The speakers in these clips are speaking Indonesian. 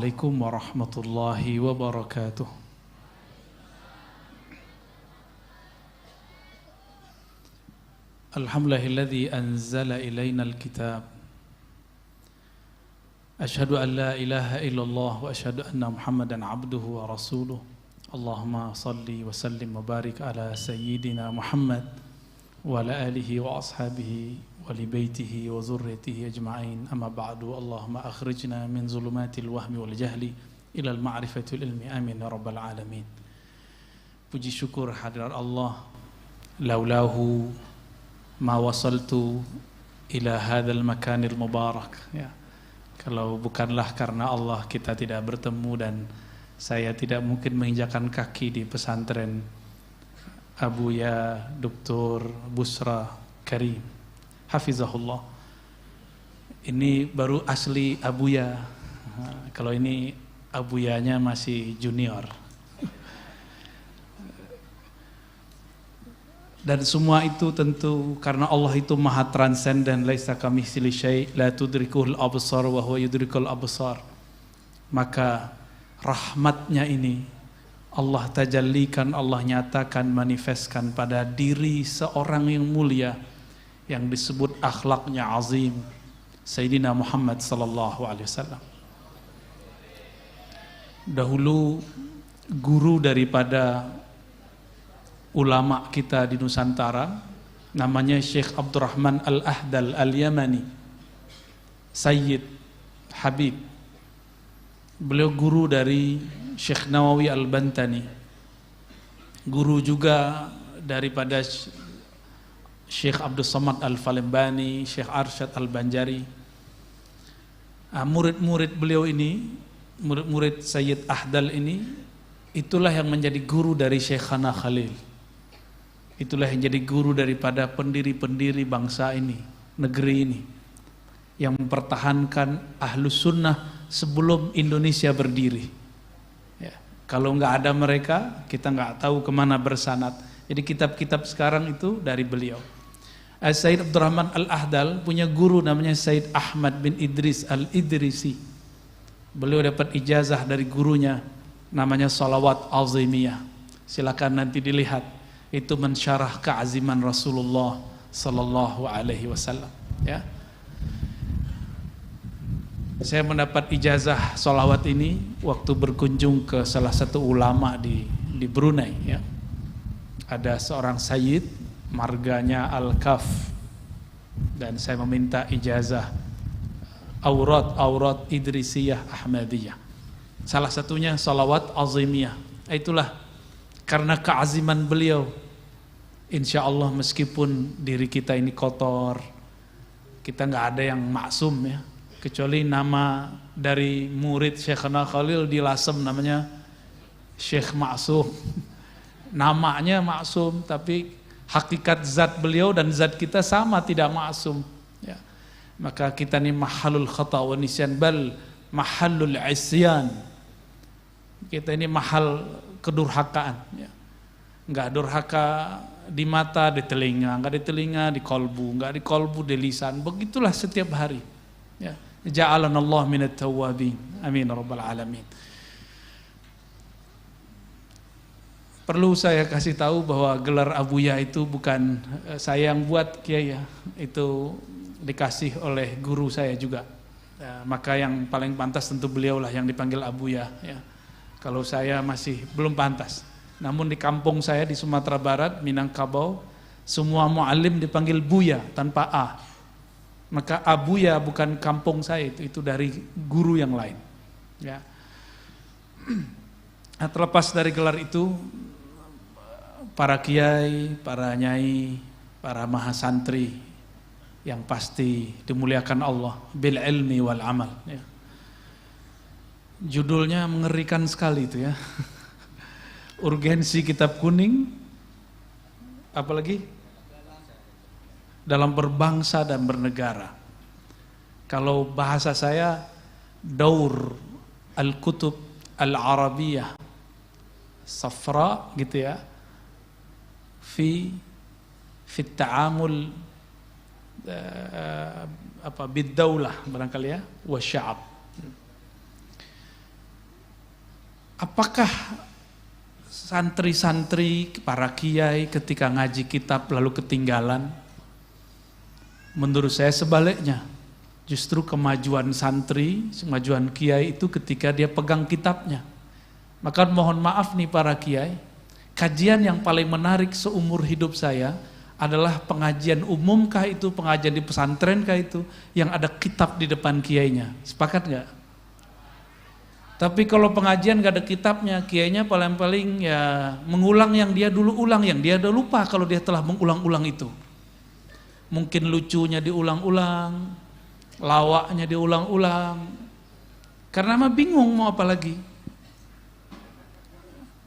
Assalamualaikum warahmatullahi wabarakatuh. Alhamdulillahilladzi anzala ilaina alkitab. Asyhadu an la ilaha illallah wa asyhadu anna Muhammadan abduhu wa rasuluh. Allahumma salli wa sallim wa barik ala sayyidina Muhammad wa ala alihi wa ashabihi wa li baitihi wa zurriyatihi ajma'in. Amma ba'du. Allahumma akhrijna min zulumatil wahmi wal jahli ila al ma'rifati wal ilmi. Amin ya rabbal alamin. Puji syukur hadirat Allah. Laulahu ma wasaltu ila hadzal makanil mubarak. Ya. Kalau bukanlah karena Allah kita tidak bertemu, dan saya tidak mungkin menginjakan kaki di pesantren Abuya Dr. Busra Karim hafizahullah. Ini baru asli Abuya. Kalau ini Abuyanya masih junior. Dan semua itu tentu karena Allah itu maha transenden, laisa kamitslihi syai', la tudrikul absar wa huwa yudrikul absar. Maka rahmatnya ini Allah tajallikan, Allah nyatakan, manifestkan pada diri seorang yang mulia yang disebut akhlaknya azim, Sayyidina Muhammad sallallahu alaihi wasallam. Dahulu guru daripada ulama kita di Nusantara namanya Syekh Abdurrahman Al-Ahdal Al-Yamani, Sayyid Habib. Beliau guru dari Syekh Nawawi Al-Bantani, guru juga daripada Syekh Abdul Samad Al-Falembani, Syekh Arsyad Al-Banjari. Murid-murid beliau ini, murid-murid Sayyid Ahdal ini, itulah yang menjadi guru dari Syekhana Khalil. Itulah yang jadi guru daripada pendiri-pendiri bangsa ini, negeri ini, yang mempertahankan Ahlus Sunnah sebelum Indonesia berdiri. Ya. Kalau nggak ada mereka, kita nggak tahu kemana bersanad. Jadi kitab-kitab sekarang itu dari beliau. Sayyid Abdurrahman Al-Ahdal punya guru namanya Sayyid Ahmad bin Idris Al-Idrisi. Beliau dapat ijazah dari gurunya namanya Salawat Azimiyah. Silakan nanti dilihat. Itu mensyarah keaziman Rasulullah sallallahu alaihi wasallam, ya. Saya mendapat ijazah salawat ini waktu berkunjung ke salah satu ulama di Brunei, ya. Ada seorang sayyid marganya Al-Kaf, dan saya meminta ijazah aurat Idrisiyah Ahmadiyah. Salah satunya salawat azimiyah. Itulah karena keaziman beliau, insya Allah meskipun diri kita ini kotor, kita nggak ada yang maksum, ya, kecuali nama dari murid Syekhana Khalil dilasem namanya Syekh Maksum. Namanya maksum, tapi hakikat zat beliau dan zat kita sama, tidak maksum, ya. Maka kita ini mahalul khata wa nisyan, bal mahalul isyan. Kita ini mahal kedurhakaan, ya. Enggak durhaka di mata, di telinga, enggak di telinga, di kolbu, enggak di kolbu, di lisan. Begitulah setiap hari, ya. Ja'alanallah minat tawwabin. Amin rabbal alamin. Perlu saya kasih tahu bahwa gelar Abuya itu bukan saya yang buat, Kiai, ya. Itu dikasih oleh guru saya juga. Ya, maka yang paling pantas tentu beliaulah yang dipanggil Abuya, ya. Kalau saya masih belum pantas. Namun di kampung saya di Sumatera Barat, Minangkabau, semua mu'alim dipanggil Buya tanpa A. Maka Abuya bukan kampung saya, itu dari guru yang lain, ya. Nah, terlepas dari gelar itu, para kiai, para nyai, para mahasantri yang pasti dimuliakan Allah bil ilmi wal amal, ya. Judulnya mengerikan sekali itu, ya. Urgensi kitab kuning, apalagi dalam berbangsa dan bernegara. Kalau bahasa saya, daur al-kutub al-arabiyah safra, gitu, ya, fi ta'amul bid-daulah barangkali, ya, wa sya'ab. Apakah santri-santri, para kiai ketika ngaji kitab lalu ketinggalan? Menurut saya sebaliknya. Justru kemajuan santri, kemajuan kiai itu ketika dia pegang kitabnya. Maka mohon maaf nih para kiai, kajian yang paling menarik seumur hidup saya adalah pengajian umum kah itu, pengajian di pesantren kah itu, yang ada kitab di depan kiainya. Sepakat nggak? Tapi kalau pengajian gak ada kitabnya, kiainya paling-paling ya mengulang yang dia dulu ulang, yang dia udah lupa kalau dia telah mengulang-ulang itu. Mungkin lucunya diulang-ulang, lawaknya diulang-ulang, karena mah bingung mau apa lagi.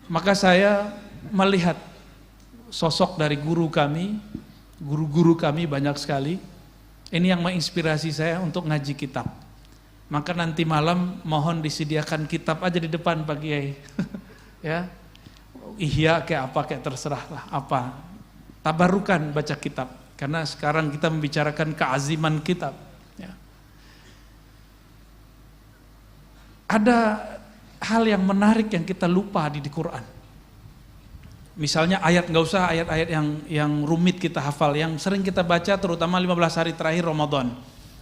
Maka saya melihat sosok dari guru kami, guru-guru kami banyak sekali, ini yang menginspirasi saya untuk ngaji kitab. Maka nanti malam mohon disediakan kitab aja di depan Pak Kiai. Ya. Ihya kayak apa kayak terserah lah apa. Tabarukan baca kitab karena sekarang kita membicarakan keaziman kitab, ya. Ada hal yang menarik yang kita lupa di Quran. Misalnya ayat, nggak usah ayat-ayat yang rumit kita hafal, yang sering kita baca terutama 15 hari terakhir Ramadan.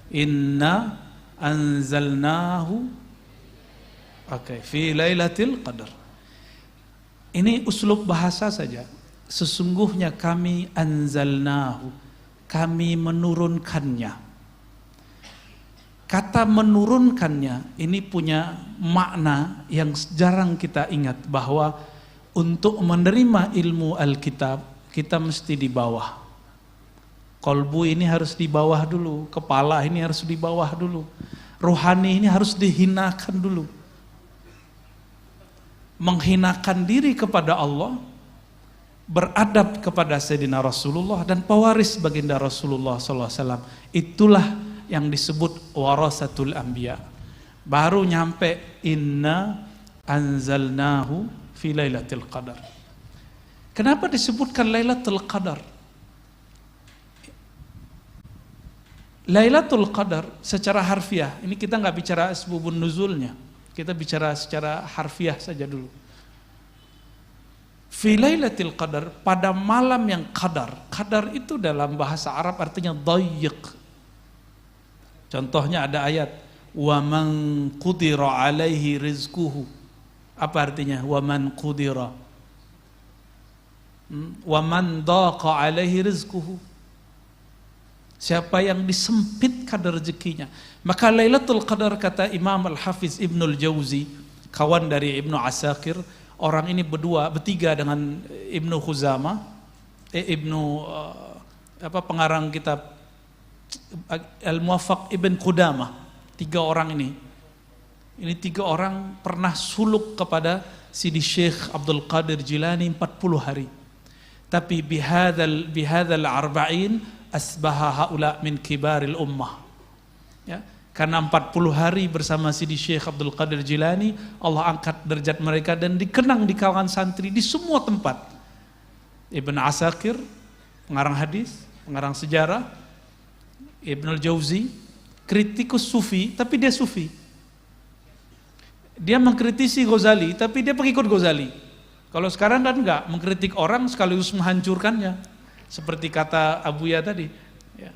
Inna anzalnahu fi lailatul qadar. Ini uslub bahasa saja. Sesungguhnya kami anzalnahu, kami menurunkannya. Kata menurunkannya ini punya makna yang jarang kita ingat, bahwa untuk menerima ilmu Alkitab kita mesti di bawah. Kolbu ini harus di bawah dulu, kepala ini harus di bawah dulu, rohani ini harus dihinakan dulu. Menghinakan diri kepada Allah, beradab kepada Sayyidina Rasulullah dan pewaris baginda Rasulullah SAW. Itulah yang disebut warasatul anbiya. Baru nyampe inna anzalnahu fi lailatul qadar. Kenapa disebutkan Lailatul Qadar? Lailatul Qadar secara harfiah, ini kita nggak bicara asbabun nuzulnya, kita bicara secara harfiah saja dulu. Fi Lailatul Qadar, pada malam yang qadar. Qadar itu dalam bahasa Arab artinya dayyiq. Contohnya ada ayat wa man qudira alaihi rizquhu. Apa artinya wa man qudira? Wa man daqa alaihi rizquhu. Siapa yang disempitkan rezekinya. Maka Lailatul Qadar, kata Imam Al-Hafiz Ibnul Jauzi, kawan dari Ibnu Asakir, orang ini bertiga dengan Ibnu Khuzamah, pengarang kitab Al-Muwaffaq Ibn Qudamah. Tiga orang ini. Ini tiga orang pernah suluk kepada Sidi Syekh Abdul Qadir Jilani 40 hari. Tapi bihadzal arba'in asbaha haula min kibaril ummah. Ya, karena 40 hari bersama Sidi Syekh Abdul Qadir Jilani, Allah angkat derajat mereka dan dikenang di kalangan santri di semua tempat. Ibn Asakir, pengarang hadis, pengarang sejarah. Ibnul Jauzi, kritikus sufi, tapi dia sufi. Dia mengkritisi Ghazali, tapi dia pengikut Ghazali. Kalau sekarang kan enggak, mengkritik orang sekaligus menghancurkannya. Seperti kata Abuya tadi. Ya.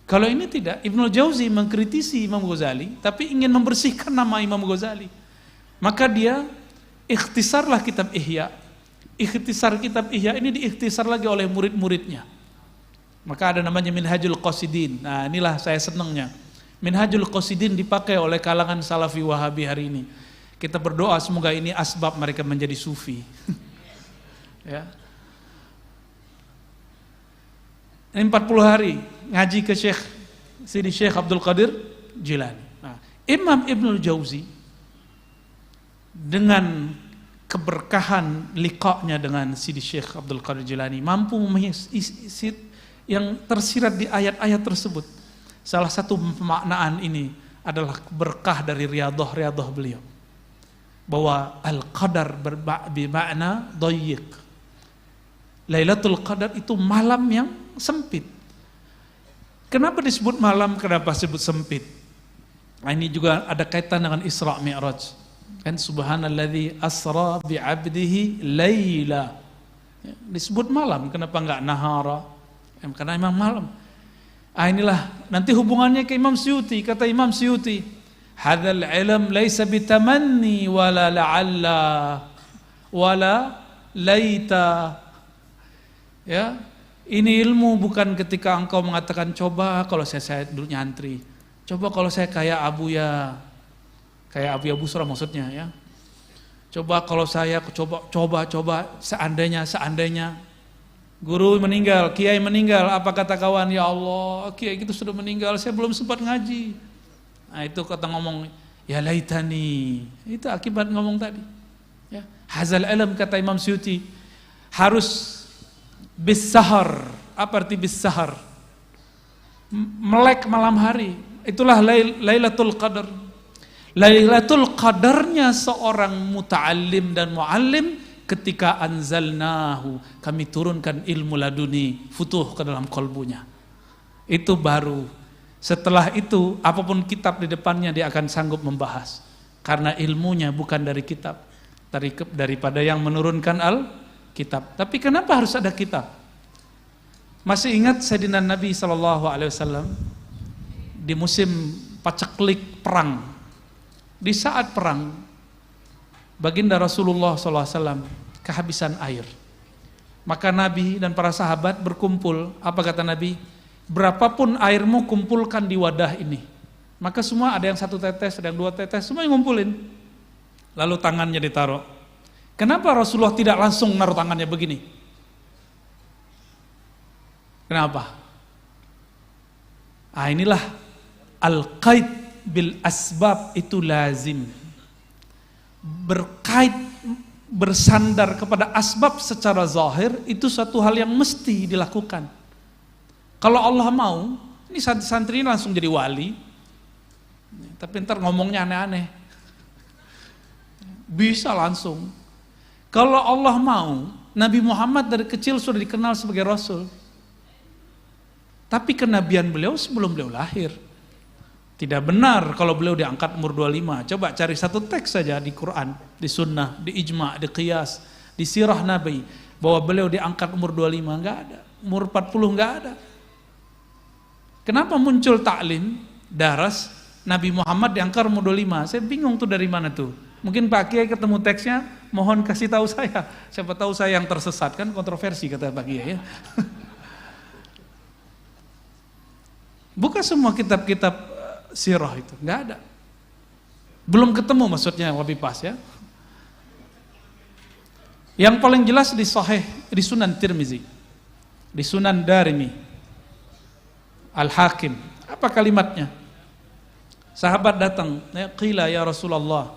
Kalau ini tidak, Ibnul Jauzi mengkritisi Imam Ghazali, tapi ingin membersihkan nama Imam Ghazali. Maka dia ikhtisarlah kitab Ihya. Ikhtisar kitab Ihya ini diikhtisar lagi oleh murid-muridnya. Maka ada namanya Minhajul Qasidin. Nah, inilah saya senangnya. Minhajul Qasidin dipakai oleh kalangan Salafi Wahabi hari ini. Kita berdoa semoga ini asbab mereka menjadi sufi. Ya. Ini 40 hari ngaji ke Sidi Syekh Abdul Qadir Jilani. Nah, Imam Ibnul Jauzi dengan keberkahan liqa'nya dengan Sidi Syekh Abdul Qadir Jilani mampu memahami yang tersirat di ayat-ayat tersebut. Salah satu pemaknaan ini adalah berkah dari riyadhah beliau. Bahwa al-qadar bermakna dayyiq. Lailatul Qadar itu malam yang sempit. Kenapa disebut malam? Kenapa disebut sempit? Nah, ini juga ada kaitan dengan Isra Mi'raj. Kan subhanalladzi asra bi'abdihi laila. Ya, disebut malam, kenapa enggak nahara? Karena memang malam. Inilah nanti hubungannya ke Imam Suyuti. Kata Imam Suyuti, hadzal ilm laisa bitamanni wala la'alla wala laita. Ya, ini ilmu bukan ketika engkau mengatakan coba kalau saya dulu nyantri, coba kalau saya kayak Abuya Busra maksudnya ya. Coba kalau saya coba seandainya guru meninggal, kiai meninggal, apa kata kawan? Ya Allah, kiai itu sudah meninggal, saya belum sempat ngaji. Nah, itu kata ngomong, ya laitani. Itu akibat ngomong tadi. Ya, hazal ilm kata Imam Suyuti harus bis sahar. Apa arti bis sahar? Melek malam hari. Itulah Lailatul Qadar. Lailatul Qadarnya seorang muta'allim dan mu'allim ketika anzalnahu, kami turunkan ilmu laduni futuh ke dalam kolbunya. Itu baru. Setelah itu apapun kitab di depannya dia akan sanggup membahas, karena ilmunya bukan dari kitab, daripada yang menurunkan kitab. Tapi kenapa harus ada kitab? Masih ingat Sayyidina Nabi SAW di musim paceklik perang, di saat perang baginda Rasulullah SAW kehabisan air, maka Nabi dan para sahabat berkumpul. Apa kata Nabi? Berapapun airmu kumpulkan di wadah ini. Maka semua ada yang 1 tetes, ada yang 2 tetes, semua yang ngumpulin. Lalu tangannya ditaruh. Kenapa Rasulullah tidak langsung naruh tangannya begini? Kenapa? Inilah al-qaid bil asbab, itu lazim. Berkait, bersandar kepada asbab secara zahir itu satu hal yang mesti dilakukan. Kalau Allah mau, ini santri langsung jadi wali. Tapi ntar ngomongnya aneh-aneh. Bisa langsung. Kalau Allah mau, Nabi Muhammad dari kecil sudah dikenal sebagai Rasul. Tapi kenabian beliau sebelum beliau lahir. Tidak benar kalau beliau diangkat umur 25. Coba cari 1 teks saja di Quran, di sunnah, di ijma', di qiyas, di sirah Nabi, bahwa beliau diangkat umur 25, enggak ada. Umur 40 enggak ada. Kenapa muncul taklim, daras, Nabi Muhammad diangkat umur 25? Saya bingung tuh dari mana tuh. Mungkin Pak Kiai ketemu teksnya, mohon kasih tahu saya. Siapa tahu saya yang tersesat, kan kontroversi kata Pak Kiai ya. Bukan semua kitab-kitab sirah itu, nggak ada. Belum ketemu maksudnya lebih pas ya. Yang paling jelas di Sahih, di Sunan Tirmizi, di Sunan Darimi, Al-Hakim. Apa kalimatnya? Sahabat datang, qila ya Rasulullah,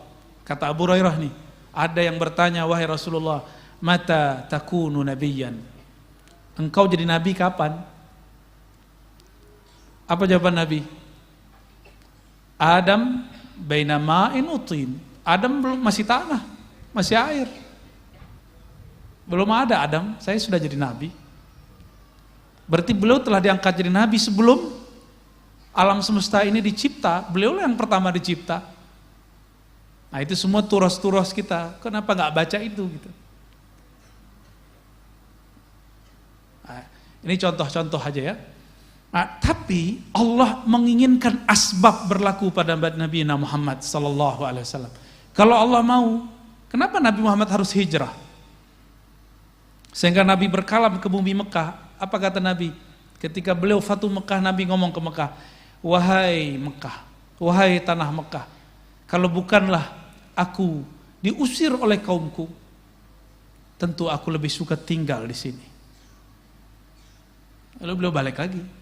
kata Abu Hurairah nih, ada yang bertanya, wahai Rasulullah, mata takunu nabiyyan? Engkau jadi nabi kapan? Apa jawaban Nabi? Adam baina ma'in utin. Adam belum, masih tanah, masih air. Belum ada Adam, saya sudah jadi nabi. Berarti beliau telah diangkat jadi nabi sebelum alam semesta ini dicipta. Beliau yang pertama dicipta. Nah itu semua turos-turos kita. Kenapa nggak baca itu gitu? Nah, ini contoh-contoh aja ya. Nah, tapi Allah menginginkan asbab berlaku pada Nabi Muhammad sallallahu alaihi wasallam. Kalau Allah mau, kenapa Nabi Muhammad harus hijrah? Sehingga Nabi berkalam ke bumi Mekah. Apa kata Nabi? Ketika beliau Fatu Mekah, Nabi ngomong ke Mekah, wahai Mekah, wahai tanah Mekah, kalau bukanlah aku diusir oleh kaumku, tentu aku lebih suka tinggal di sini. Lalu beliau balik lagi.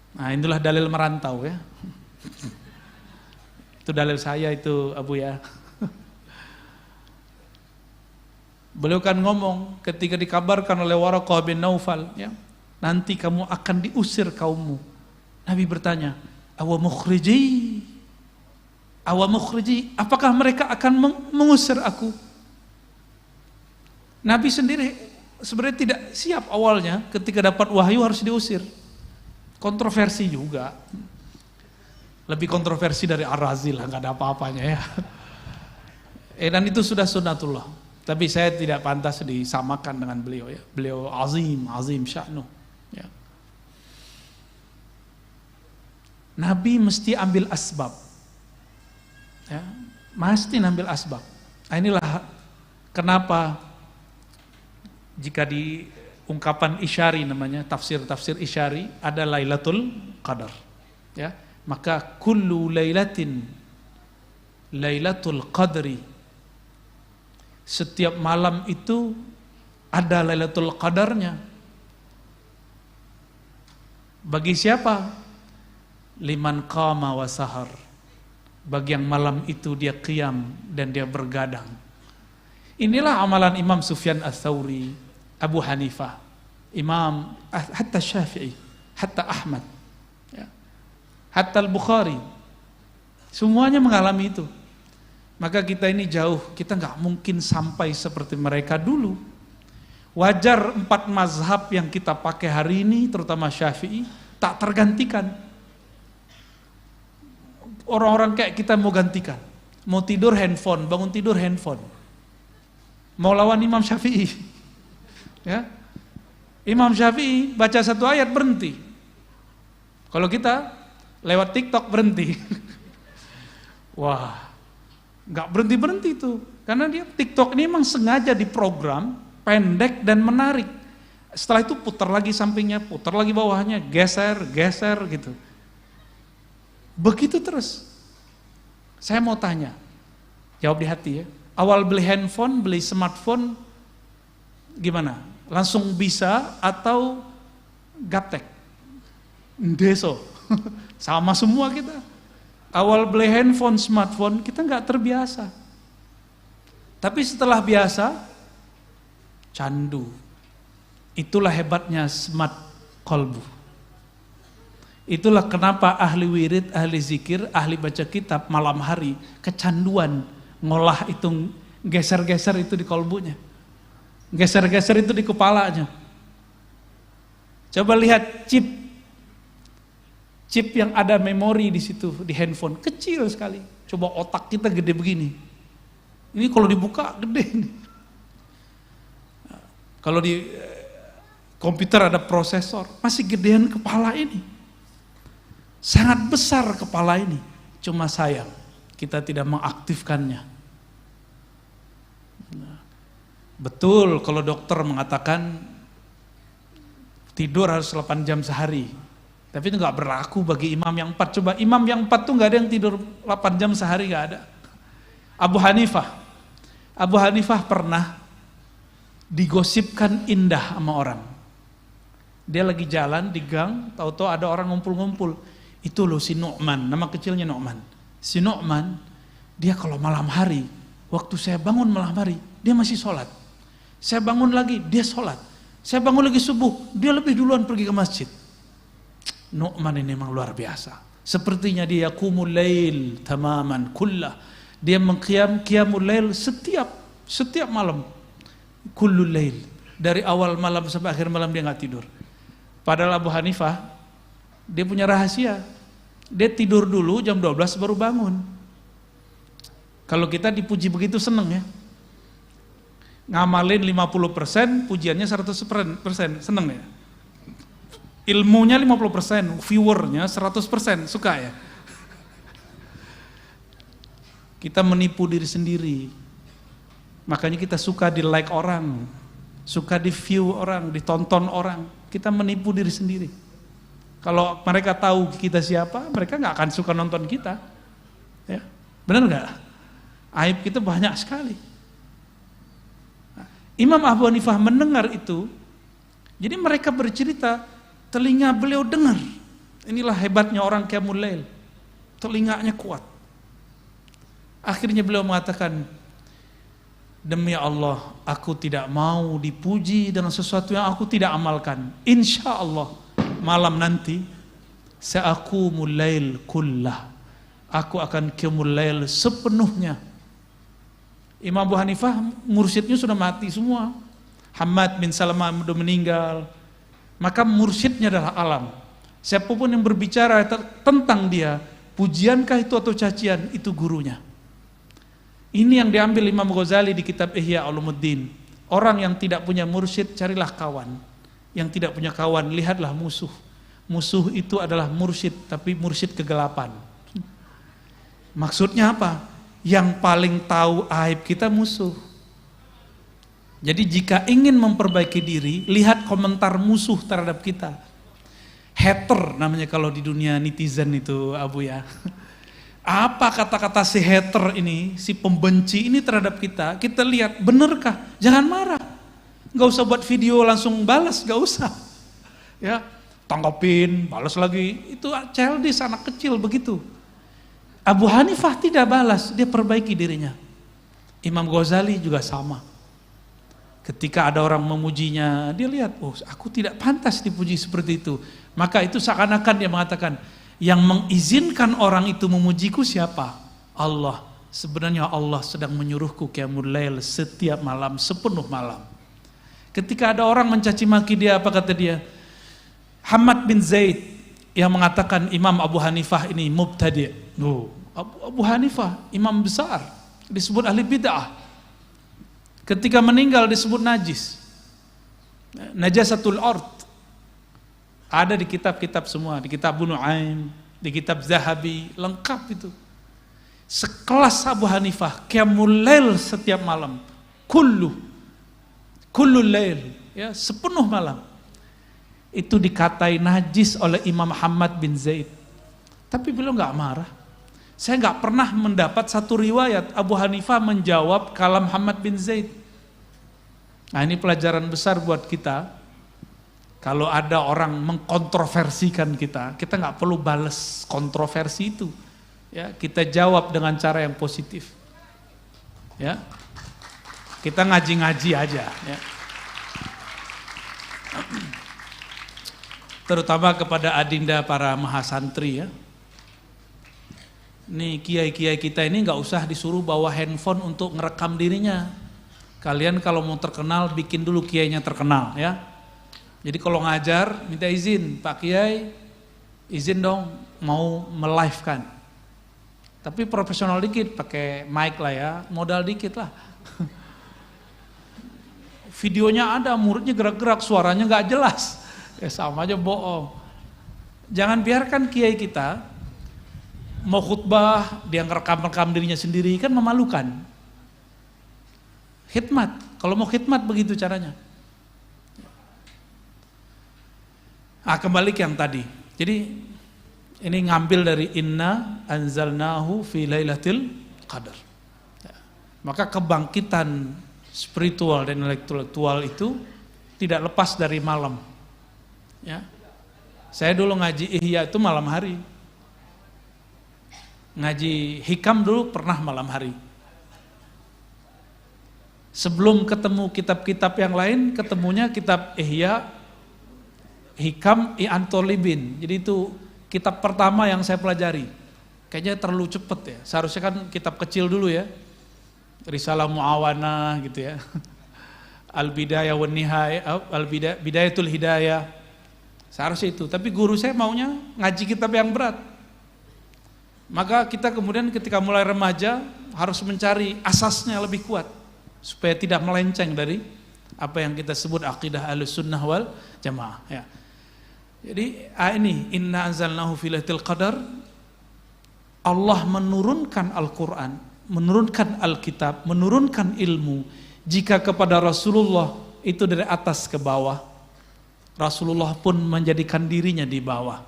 Nah itulah dalil merantau ya. Itu dalil saya itu Abu ya. Beliau kan ngomong ketika dikabarkan oleh Waraqah bin Naufal ya, nanti kamu akan diusir kaummu. Nabi bertanya, awa mukhriji, apakah mereka akan mengusir aku? Nabi sendiri sebenarnya tidak siap awalnya ketika dapat wahyu harus diusir. Kontroversi juga, lebih kontroversi dari Ar-Razi lah, nggak ada apa-apanya ya. Dan itu sudah sunnatullah. Tapi saya tidak pantas disamakan dengan beliau ya. Beliau azim sya'nuh. Ya. Nabi mesti ambil asbab. Ya, mesti ambil asbab. Nah, inilah kenapa jika di ungkapan Isyari namanya, tafsir Isyari, ada Lailatul Qadar. Ya, maka kullu lailatin Lailatul Qadri. Setiap malam itu ada Lailatul Qadarnya. Bagi siapa? Liman qama wa sahar. Bagi yang malam itu dia qiyam dan dia bergadang. Inilah amalan Imam Sufyan Ats-Tsauri, Abu Hanifah, Imam hatta Syafi'i, hatta Ahmad, ya. Hatta Al-Bukhari. Semuanya mengalami itu. Maka kita ini jauh, kita nggak mungkin sampai seperti mereka dulu. Wajar 4 mazhab yang kita pakai hari ini, terutama Syafi'i, tak tergantikan. Orang-orang kayak kita mau gantikan. Mau tidur handphone, bangun tidur handphone. Mau lawan Imam Syafi'i. Ya. Imam Syafi'i baca 1 ayat berhenti. Kalau kita lewat TikTok berhenti. Wah. Nggak berhenti-berhenti itu, karena dia TikTok ini memang sengaja diprogram pendek dan menarik. Setelah itu putar lagi sampingnya, putar lagi bawahnya, geser gitu. Begitu terus. Saya mau tanya, jawab di hati ya. Awal beli handphone, beli smartphone, gimana? Langsung bisa atau gaptek? Deso, sama semua kita. Awal beli handphone, smartphone, kita nggak terbiasa. Tapi setelah biasa, candu. Itulah hebatnya smart kolbu. Itulah kenapa ahli wirid, ahli zikir, ahli baca kitab malam hari, kecanduan ngolah itu, geser-geser itu di kolbunya. Geser-geser itu di kepalanya. Coba lihat chip yang ada memori di situ di handphone kecil sekali. Coba otak kita gede begini. Ini kalau dibuka gede nih. Kalau di komputer ada prosesor, masih gedean kepala ini. Sangat besar kepala ini. Cuma sayang kita tidak mengaktifkannya. Betul kalau dokter mengatakan tidur harus 8 jam sehari. Tapi itu nggak berlaku bagi imam yang 4. Coba imam yang 4 tuh nggak ada yang tidur 8 jam sehari, nggak ada. Abu Hanifah pernah digosipkan indah sama orang. Dia lagi jalan di gang, tahu-tahu ada orang ngumpul-ngumpul. Itu loh si Nu'man, nama kecilnya Nu'man. Si Nu'man, dia kalau malam hari, waktu saya bangun malam hari, dia masih sholat. Saya bangun lagi, dia sholat. Saya bangun lagi subuh, dia lebih duluan pergi ke masjid. Nu'man ini memang luar biasa. Sepertinya dia qiyamul lail tamaman kullah. Dia qiyamul lail setiap malam. Kullul lail. Dari awal malam sampai akhir malam dia enggak tidur. Padahal Abu Hanifah dia punya rahasia. Dia tidur dulu jam 12 baru bangun. Kalau kita dipuji begitu seneng ya. Ngamalin 50%, pujiannya 100%, seneng ya. Ilmunya 50%, viewernya 100%, suka ya. Kita menipu diri sendiri. Makanya kita suka di like orang, suka di view orang, ditonton orang. Kita menipu diri sendiri. Kalau mereka tahu kita siapa, mereka nggak akan suka nonton kita. Ya, benar nggak? Aib kita banyak sekali. Imam Abu Hanifah mendengar itu, jadi mereka bercerita. Telinga beliau dengar. Inilah hebatnya orang qiyamul lail. Telinganya kuat. Akhirnya beliau mengatakan, demi Allah, aku tidak mau dipuji dengan sesuatu yang aku tidak amalkan. Insya Allah, malam nanti, sa'aqumul lail kullah. Aku akan qiyamul lail sepenuhnya. Imam Abu Hanifah, mursyidnya sudah mati semua. Hamad bin Salamah sudah meninggal. Maka mursyidnya adalah alam. Siapapun yang berbicara tentang dia, pujiankah itu atau cacian, itu gurunya. Ini yang diambil Imam Ghazali di kitab Ihya Ulumuddin. Orang yang tidak punya mursyid, carilah kawan. Yang tidak punya kawan, lihatlah musuh. Musuh itu adalah mursyid, tapi mursyid kegelapan. Maksudnya apa? Yang paling tahu aib kita musuh. Jadi jika ingin memperbaiki diri, lihat komentar musuh terhadap kita. Hater namanya kalau di dunia netizen itu, Abu ya. Apa kata-kata si hater ini, si pembenci ini terhadap kita? Kita lihat, benarkah? Jangan marah. Gak usah buat video langsung balas, gak usah. Ya, tanggapin, balas lagi. Itu childish, anak kecil begitu. Abu Hanifah tidak balas, dia perbaiki dirinya. Imam Ghazali juga sama. Ketika ada orang memujinya, dia lihat, oh aku tidak pantas dipuji seperti itu. Maka itu seakan-akan dia mengatakan, yang mengizinkan orang itu memujiku siapa? Allah. Sebenarnya Allah sedang menyuruhku qiyamul lail setiap malam, sepenuh malam. Ketika ada orang mencaci maki dia, apa kata dia? Hamad bin Zaid yang mengatakan Imam Abu Hanifah ini mubtadi'. Oh, Abu Hanifah, imam besar, disebut ahli bid'ah. Ketika meninggal disebut najis. Najasatul ard. Ada di kitab-kitab semua, di kitab Ibnu Nu'aim, di kitab Zahabi, lengkap itu. Sekelas Abu Hanifah, qiyamul lail setiap malam. Kullul lail, ya, sepenuh malam. Itu dikatai najis oleh Imam Muhammad bin Zaid. Tapi beliau enggak marah. Saya enggak pernah mendapat satu riwayat Abu Hanifah menjawab kalam Muhammad bin Zaid. Nah, ini pelajaran besar buat kita. Kalau ada orang mengkontroversikan kita enggak perlu balas kontroversi itu. Ya, kita jawab dengan cara yang positif. Ya. Kita ngaji-ngaji aja, ya. Terutama kepada adinda para mahasantri, ya. Nih kiai-kiai kita ini nggak usah disuruh bawa handphone untuk ngerekam dirinya. Kalian kalau mau terkenal bikin dulu kiainya terkenal, ya. Jadi kalau ngajar minta izin, Pak Kiai, izin dong mau me-live kan. Tapi profesional dikit, pakai mic lah ya, modal dikit lah. Videonya ada, muridnya gerak-gerak, suaranya nggak jelas, ya sama aja bohong. Jangan biarkan kiai kita mau khutbah, dia ngerekam-rekam dirinya sendiri, kan memalukan. Khidmat, kalau mau khidmat begitu caranya. Kembali ke yang tadi. Jadi ini ngambil dari inna anzalnahu fi lailatul qadar. Maka kebangkitan spiritual dan intelektual itu tidak lepas dari malam. Ya. Saya dulu ngaji Ihya itu malam hari. Ngaji hikam dulu pernah malam hari. Sebelum ketemu kitab-kitab yang lain, ketemunya kitab Ihya, Hikam I'an-Tolibin. Jadi itu kitab pertama yang saya pelajari. Kayaknya terlalu cepet ya. Seharusnya kan kitab kecil dulu ya. Risalah Mu'awanah gitu ya. Al-Bidayah wan Nihayah, Bidayatul Hidayah. Seharusnya itu. Tapi guru saya maunya ngaji kitab yang berat. Maka kita kemudian ketika mulai remaja harus mencari asasnya lebih kuat supaya tidak melenceng dari apa yang kita sebut akidah Ahlussunnah wal Jamaah, ya. Jadi ini inna anzalnahu fi lailatul qadar. Allah menurunkan Al-Qur'an, menurunkan Alkitab, menurunkan ilmu jika kepada Rasulullah itu dari atas ke bawah. Rasulullah pun menjadikan dirinya di bawah.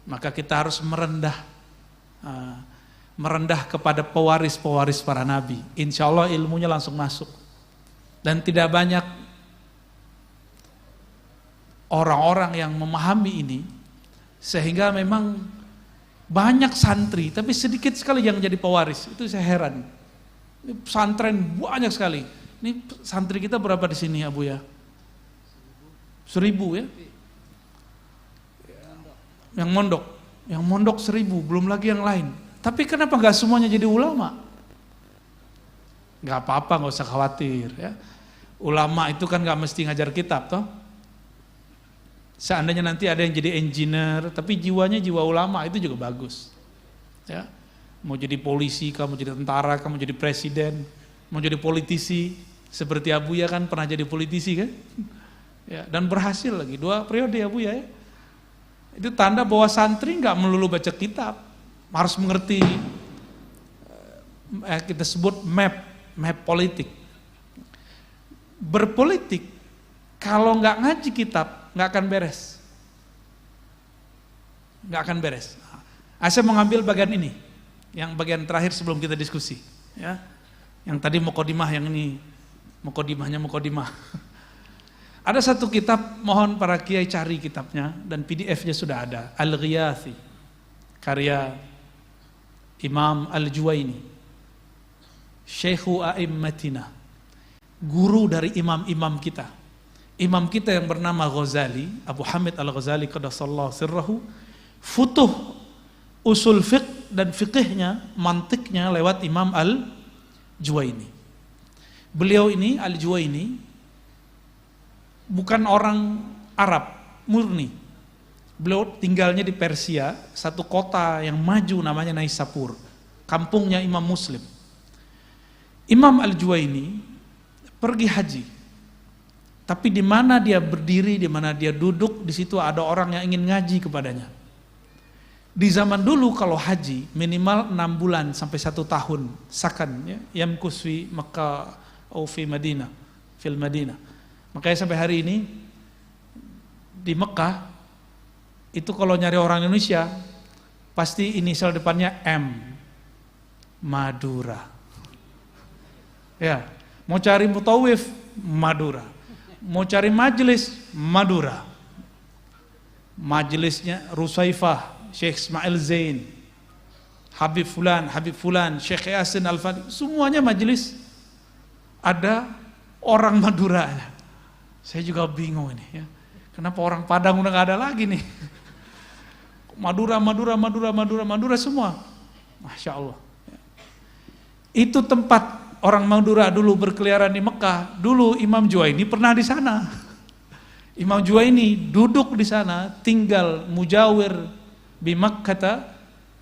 Maka kita harus merendah kepada pewaris-pewaris para nabi. Insya Allah ilmunya langsung masuk. Dan tidak banyak orang-orang yang memahami ini, sehingga memang banyak santri, tapi sedikit sekali yang jadi pewaris. Itu saya heran. Ini pesantren banyak sekali. Ini santri kita berapa di sini, Abu ya? 1000 ya? Yang mondok 1000, belum lagi yang lain. Tapi kenapa nggak semuanya jadi ulama? Nggak apa-apa, nggak usah khawatir ya. Ulama itu kan nggak mesti ngajar kitab toh. Seandainya nanti ada yang jadi engineer, tapi jiwanya jiwa ulama, itu juga bagus. Ya. Mau jadi polisi, kamu jadi tentara, kamu jadi presiden, mau jadi politisi, seperti Abuya kan pernah jadi politisi kan? Ya, dan berhasil lagi 2 periode Abuya ya. Itu tanda bahwa santri nggak melulu baca kitab, harus mengerti kita sebut map politik. Berpolitik kalau nggak ngaji kitab nggak akan beres, nggak akan beres. Saya mengambil bagian ini, yang bagian terakhir sebelum kita diskusi, ya. Yang tadi muqaddimah, yang ini muqaddimahnya muqaddimah. Ada satu kitab, mohon para kiai cari kitabnya dan PDF-nya sudah ada, Al-Ghiyathi, karya Imam Al-Juwaini, Syekhu A'immatina, guru dari imam-imam kita. Imam kita yang bernama Ghazali, Abu Hamid Al-Ghazali qaddasallahu sirrahu, futuh usul fiqh dan fiqihnya, mantiknya lewat Imam Al-Juwaini. Beliau ini, Al-Juwaini, bukan orang Arab murni. Beliau tinggalnya di Persia, satu kota yang maju namanya Naisapur, kampungnya Imam Muslim. Imam Al-Juwaini pergi haji, tapi di mana dia berdiri, di mana dia duduk, di situ ada orang yang ingin ngaji kepadanya. Di zaman dulu kalau haji minimal 6 bulan sampai 1 tahun sakan, ya, yamkus fi Makkah atau fi Madinah, fil Madinah. Makanya sampai hari ini di Mekah itu kalau nyari orang Indonesia pasti inisial depannya M, Madura. Ya, mau cari mutawif Madura, mau cari majelis Madura, majelisnya Rusaifah, Syekh Ismail Zain, Habib Fulan, Syekh Yasin Al-Fadi, semuanya majelis ada orang Madura. Saya juga bingung ini, ya. Kenapa orang Padang udah gak ada lagi nih? Madura semua. Masya Allah. Itu tempat orang Madura dulu berkeliaran di Mekah. Dulu Imam Juwaini pernah di sana. Imam Juwaini duduk di sana, tinggal mujawir bi Makkah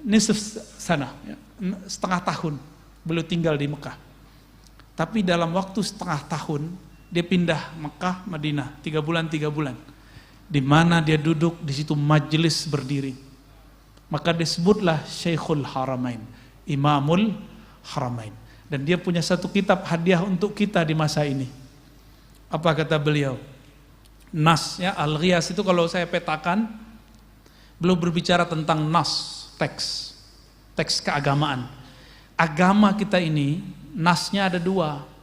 nisf sana, ya, setengah tahun beliau tinggal di Mekah. Tapi dalam waktu setengah tahun dia pindah Mekah, Madinah, 3 bulan. Di mana dia duduk, di situ majelis berdiri. Maka disebutlah Syekhul Haramain, Imamul Haramain. Dan dia punya satu kitab hadiah untuk kita di masa ini. Apa kata beliau? Nas, ya, Al-Ghiyas itu kalau saya petakan, beliau berbicara tentang nas, teks keagamaan. Agama kita ini, nasnya ada 2.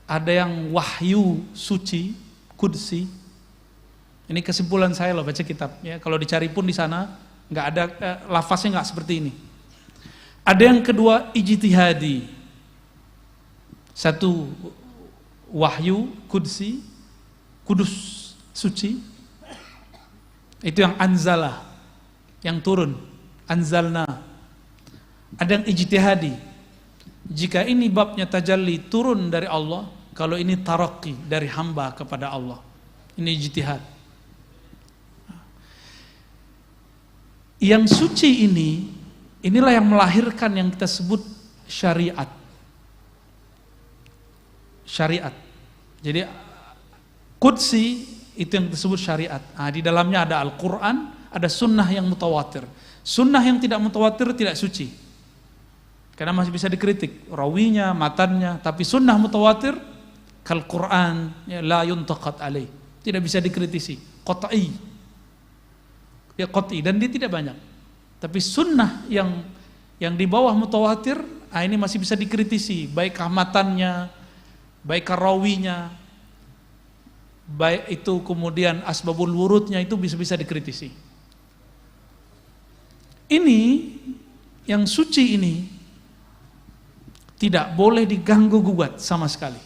Ada yang wahyu suci, kudsi. Ini kesimpulan saya loh baca kitab. Ya, kalau dicari pun di sana nggak ada, lafaznya nggak seperti ini. Ada yang kedua ijtihadi. Satu wahyu kudsi, kudus suci. Itu yang anzalah, yang turun, anzalna. Ada yang ijtihadi. Jika ini babnya tajalli, turun dari Allah, kalau ini taraqi, dari hamba kepada Allah. Ini ijtihad. Yang suci ini, inilah yang melahirkan yang kita sebut syariat. Syariat. Jadi qudsi itu yang disebut syariat. Nah, di dalamnya ada Al-Quran, ada sunnah yang mutawatir. Sunnah yang tidak mutawatir tidak suci, karena masih bisa dikritik rawinya, matannya. Tapi sunnah mutawatir kal Quran, ya, la yuntaqat alaih, tidak bisa dikritisi, qat'i. Ya qat'i, dan dia tidak banyak. Tapi sunnah yang di bawah mutawatir, ini masih bisa dikritisi, baik matannya, baik rawinya, baik itu kemudian asbabul wurudnya, itu bisa dikritisi. Ini yang suci ini tidak boleh diganggu gugat sama sekali.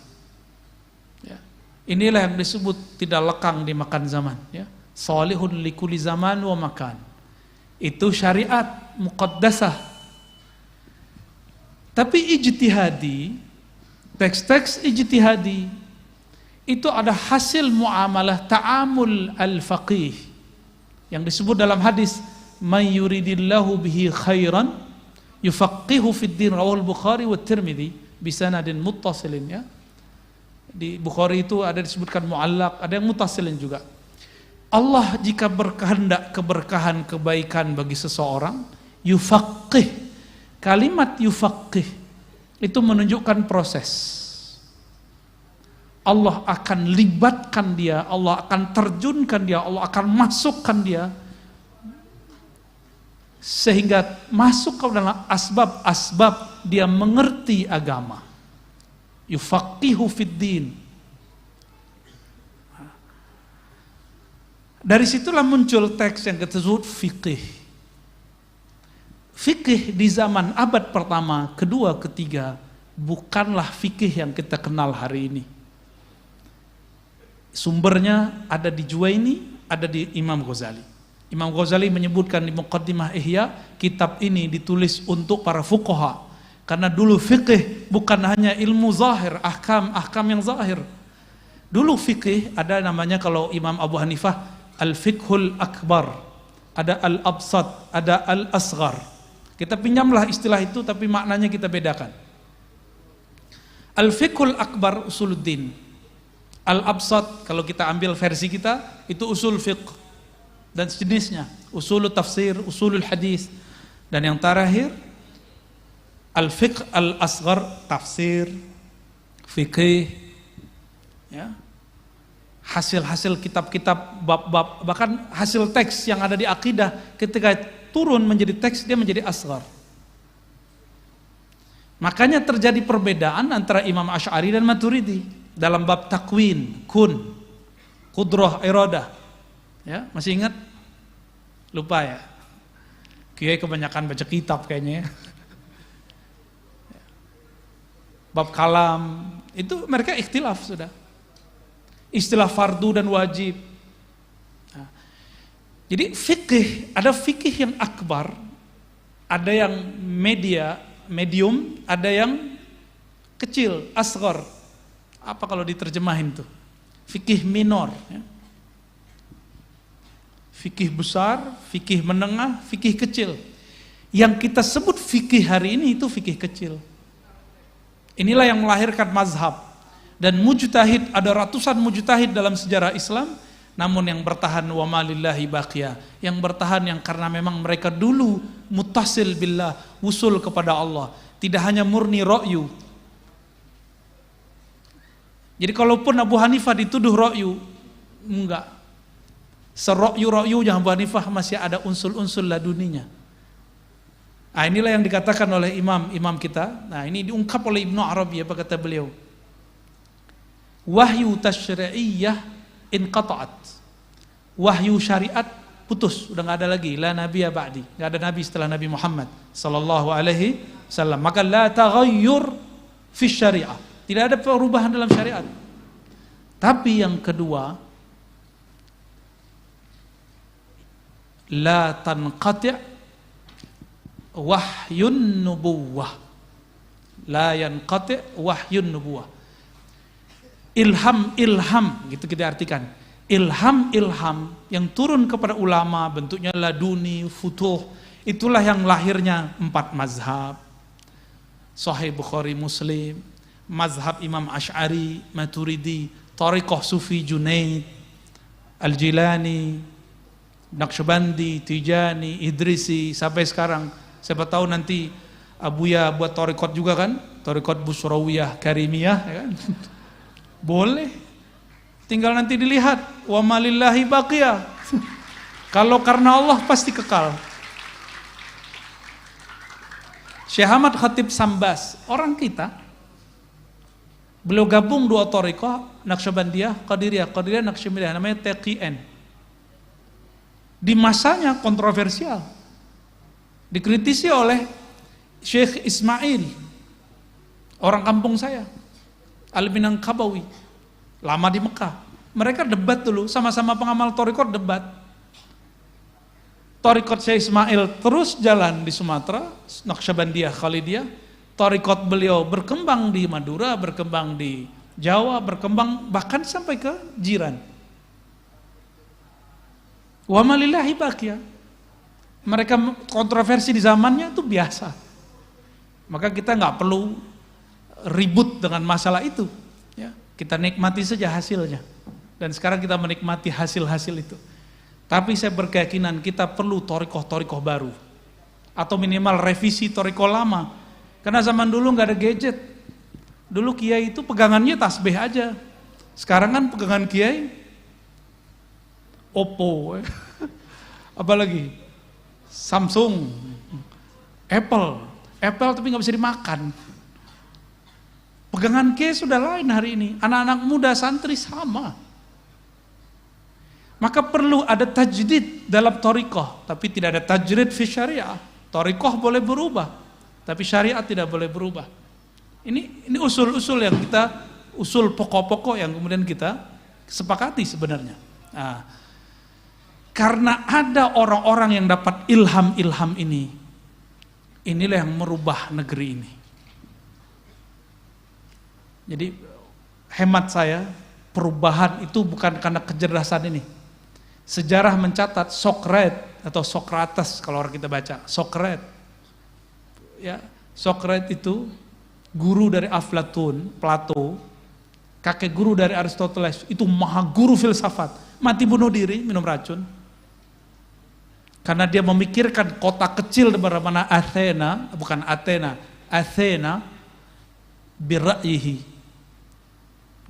Ya. Inilah yang disebut tidak lekang dimakan zaman. Ya. Salihun likulli zaman wa makan. Itu syariat muqaddasah. Tapi ijtihadi, teks-teks ijtihadi itu ada hasil muamalah ta'amul al-faqih yang disebut dalam hadis may yuridillahu bihi khairan yufaqihu fid din, rawahul Bukhari wa Tirmidzi bisanadin muttasilin, ya. Di Bukhari itu ada disebutkan muallaq, ada yang muttasilin juga. Allah jika berkehendak keberkahan, kebaikan bagi seseorang, yufaqih. Kalimat yufaqih itu menunjukkan proses. Allah akan libatkan dia, Allah akan terjunkan dia, Allah akan masukkan dia sehingga masuk ke dalam asbab-asbab dia mengerti agama. Yufaqihu fid din. Dari situlah muncul teks yang disebut fikih. Fikih di zaman abad pertama, kedua, ketiga bukanlah fikih yang kita kenal hari ini. Sumbernya ada di Juwaini, ada di Imam Ghazali. Imam Ghazali menyebutkan di Muqaddimah Ihya, kitab ini ditulis untuk para fuqaha. Karena dulu fikih bukan hanya ilmu zahir, ahkam yang zahir. Dulu fikih ada namanya, kalau Imam Abu Hanifah, al-fiqhul akbar, ada al-absat, ada al-asghar. Kita pinjamlah istilah itu tapi maknanya kita bedakan. Al-fiqhul akbar usuluddin. Al-absat kalau kita ambil versi kita itu usul fiqh dan sejenisnya, usul tafsir, usulul hadis. Dan yang terakhir al-fiqh al-asghar, tafsir, fikih, ya. Hasil-hasil kitab-kitab, bab-bab, bahkan hasil teks yang ada di akidah ketika turun menjadi teks dia menjadi asghar. Makanya terjadi perbedaan antara Imam Asy'ari dan Maturidi dalam bab takwin, kun, qudrah, iradah. Ya, masih ingat? Lupa ya? Kiai kebanyakan baca kitab kayaknya ya. Bab kalam itu mereka ikhtilaf sudah. Istilah fardu dan wajib. Nah, jadi fikih, ada fikih yang akbar, ada yang medium, ada yang kecil, asghar. Apa kalau diterjemahin tuh? Fikih minor, ya. Fikih besar, fikih menengah, fikih kecil. Yang kita sebut fikih hari ini itu fikih kecil. Inilah yang melahirkan mazhab. Dan mujtahid, ada ratusan mujtahid dalam sejarah Islam, namun yang bertahan wa ma lillahi baqiyah, yang bertahan yang karena memang mereka dulu muttasil billah, usul kepada Allah, tidak hanya murni ra'yu. Jadi kalaupun Abu Hanifah dituduh ra'yu, enggak. Sera'yu-ra'yunya Abu Hanifah masih ada unsur-unsur laduninya. Nah, inilah yang dikatakan oleh imam kita. Nah, ini diungkap oleh Ibnu Arabi, apa kata beliau? Wahyu tasyri'iyah inqata'at. Wahyu syariat putus, udah enggak ada lagi. La nabiyya ba'di. Enggak ada nabi setelah Nabi Muhammad sallallahu alaihi wasallam. Maka la taghayyur fi syariah. Tidak ada perubahan dalam syariat. Tapi yang kedua, la tanqati' wahyun nubuwah. La yanqati' wahyun nubuwah. Ilham gitu kita artikan. Ilham yang turun kepada ulama bentuknya laduni, futuh, itulah yang lahirnya 4 mazhab. Sahih Bukhari Muslim, mazhab Imam Asy'ari, Maturidi, Thariqah Sufi Junaid, Al-Jilani, Naqsyabandi, Tijani, Idrisi, sampai sekarang. Siapa tahu nanti Abuya buat thariqat juga kan? Thariqat Busrawiyah, Karimiyah, ya kan? Boleh. Tinggal nanti dilihat wa ma lillahi baqiyah. Kalau karena Allah pasti kekal. Syekh Ahmad Khatib Sambas, orang kita, beliau gabung 2 thariqah, Naqsyabandiyah, Qadiriyah, Naqsyabandiyah, namanya TQN. Di masanya kontroversial, dikritisi oleh Syekh Ismail, orang kampung saya, Al-Minangkabawi, lama di Mekah. Mereka debat dulu, sama-sama pengamal thariqat debat. Thariqat Syekh Ismail terus jalan di Sumatera, Naqsyabandiyah, Khalidiyah. Thariqat beliau berkembang di Madura, berkembang di Jawa, berkembang bahkan sampai ke jiran. Wa ma lillahi baqiyah. Mereka kontroversi di zamannya itu biasa. Maka kita nggak perlu ribut dengan masalah itu. Ya, kita nikmati saja hasilnya. Dan sekarang kita menikmati hasil-hasil itu. Tapi saya berkeyakinan kita perlu thariqah-thariqah baru. Atau minimal revisi thariqah lama. Karena zaman dulu nggak ada gadget. Dulu kiai itu pegangannya tasbih aja. Sekarang kan pegangan kiai Oppo, apalagi Samsung, Apple tapi nggak bisa dimakan. Pegangan kiai sudah lain hari ini. Anak-anak muda santri sama. Maka perlu ada tajdid dalam thariqah, tapi tidak ada tajdid fi syariah. Thariqah boleh berubah, tapi syariat tidak boleh berubah. Ini usul-usul yang usul pokok-pokok yang kemudian kita sepakati sebenarnya. Nah, karena ada orang-orang yang dapat ilham-ilham ini, inilah yang merubah negeri ini. Jadi hemat saya, perubahan itu bukan karena kecerdasan ini. Sejarah mencatat Sokrates kalau orang kita baca, Sokrates itu guru dari Aflatun, Plato, kakek guru dari Aristoteles, itu maha guru filsafat, mati bunuh diri, minum racun. Karena dia memikirkan kota kecil bernama Athena, bira'yihi.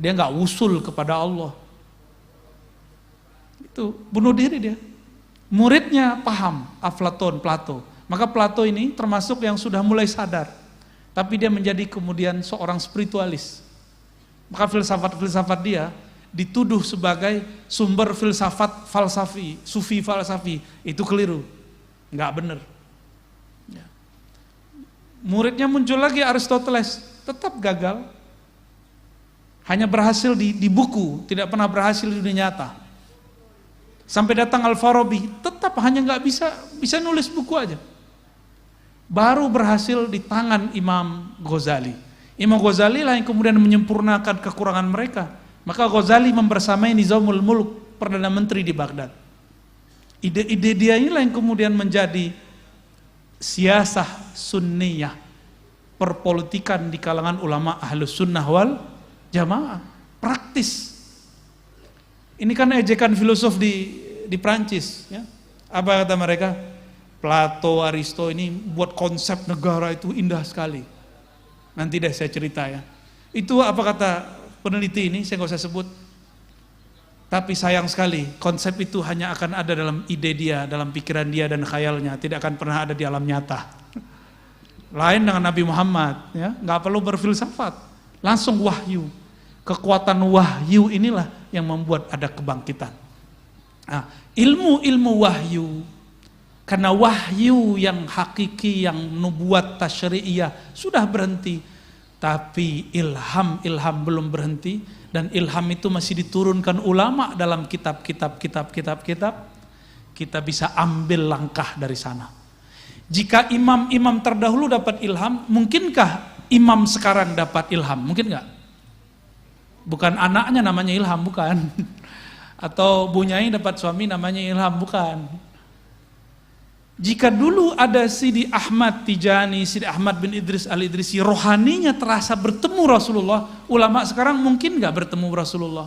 Dia nggak usul kepada Allah. Itu bunuh diri dia. Muridnya paham, Plato. Maka Plato ini termasuk yang sudah mulai sadar. Tapi dia menjadi kemudian seorang spiritualis. Maka filsafat dia dituduh sebagai sumber filsafat falsafi, sufi falsafi. Itu keliru, nggak benar. Ya. Muridnya muncul lagi Aristoteles, tetap gagal. Hanya berhasil di buku, tidak pernah berhasil di dunia nyata. Sampai datang Al-Farabi, tetap hanya nggak bisa nulis buku aja. Baru berhasil di tangan Imam Ghazali. Imam Ghazali lah yang kemudian menyempurnakan kekurangan mereka. Maka Ghazali membersamai Nizamul Mulk, Perdana Menteri di Baghdad. Ide-ide dia inilah yang kemudian menjadi siasah sunniyah, perpolitikan di kalangan ulama ahlus sunnah wal jamaah, praktis. Ini kan ejekan filosof di Prancis, ya. Apa kata mereka? Plato, Aristo ini buat konsep negara itu indah sekali. Nanti deh saya cerita ya. Itu apa kata peneliti ini, saya nggak usah sebut. Tapi sayang sekali, konsep itu hanya akan ada dalam ide dia, dalam pikiran dia dan khayalnya, tidak akan pernah ada di alam nyata. Lain dengan Nabi Muhammad, ya, nggak perlu berfilsafat, langsung wahyu. Kekuatan wahyu inilah yang membuat ada kebangkitan. Nah, ilmu wahyu, karena wahyu yang hakiki, yang nubuat tasyri'iyah sudah berhenti, tapi ilham belum berhenti, dan ilham itu masih diturunkan ulama dalam kitab. Kita bisa ambil langkah dari sana. Jika imam-imam terdahulu dapat ilham, mungkinkah imam sekarang dapat ilham? Mungkin nggak? Bukan anaknya namanya ilham, bukan. Atau bunyai dapat suami namanya ilham, bukan. Jika dulu ada Sidi Ahmad Tijani, Sidi Ahmad bin Idris al-Idrisi, rohaninya terasa bertemu Rasulullah, ulama sekarang mungkin nggak bertemu Rasulullah.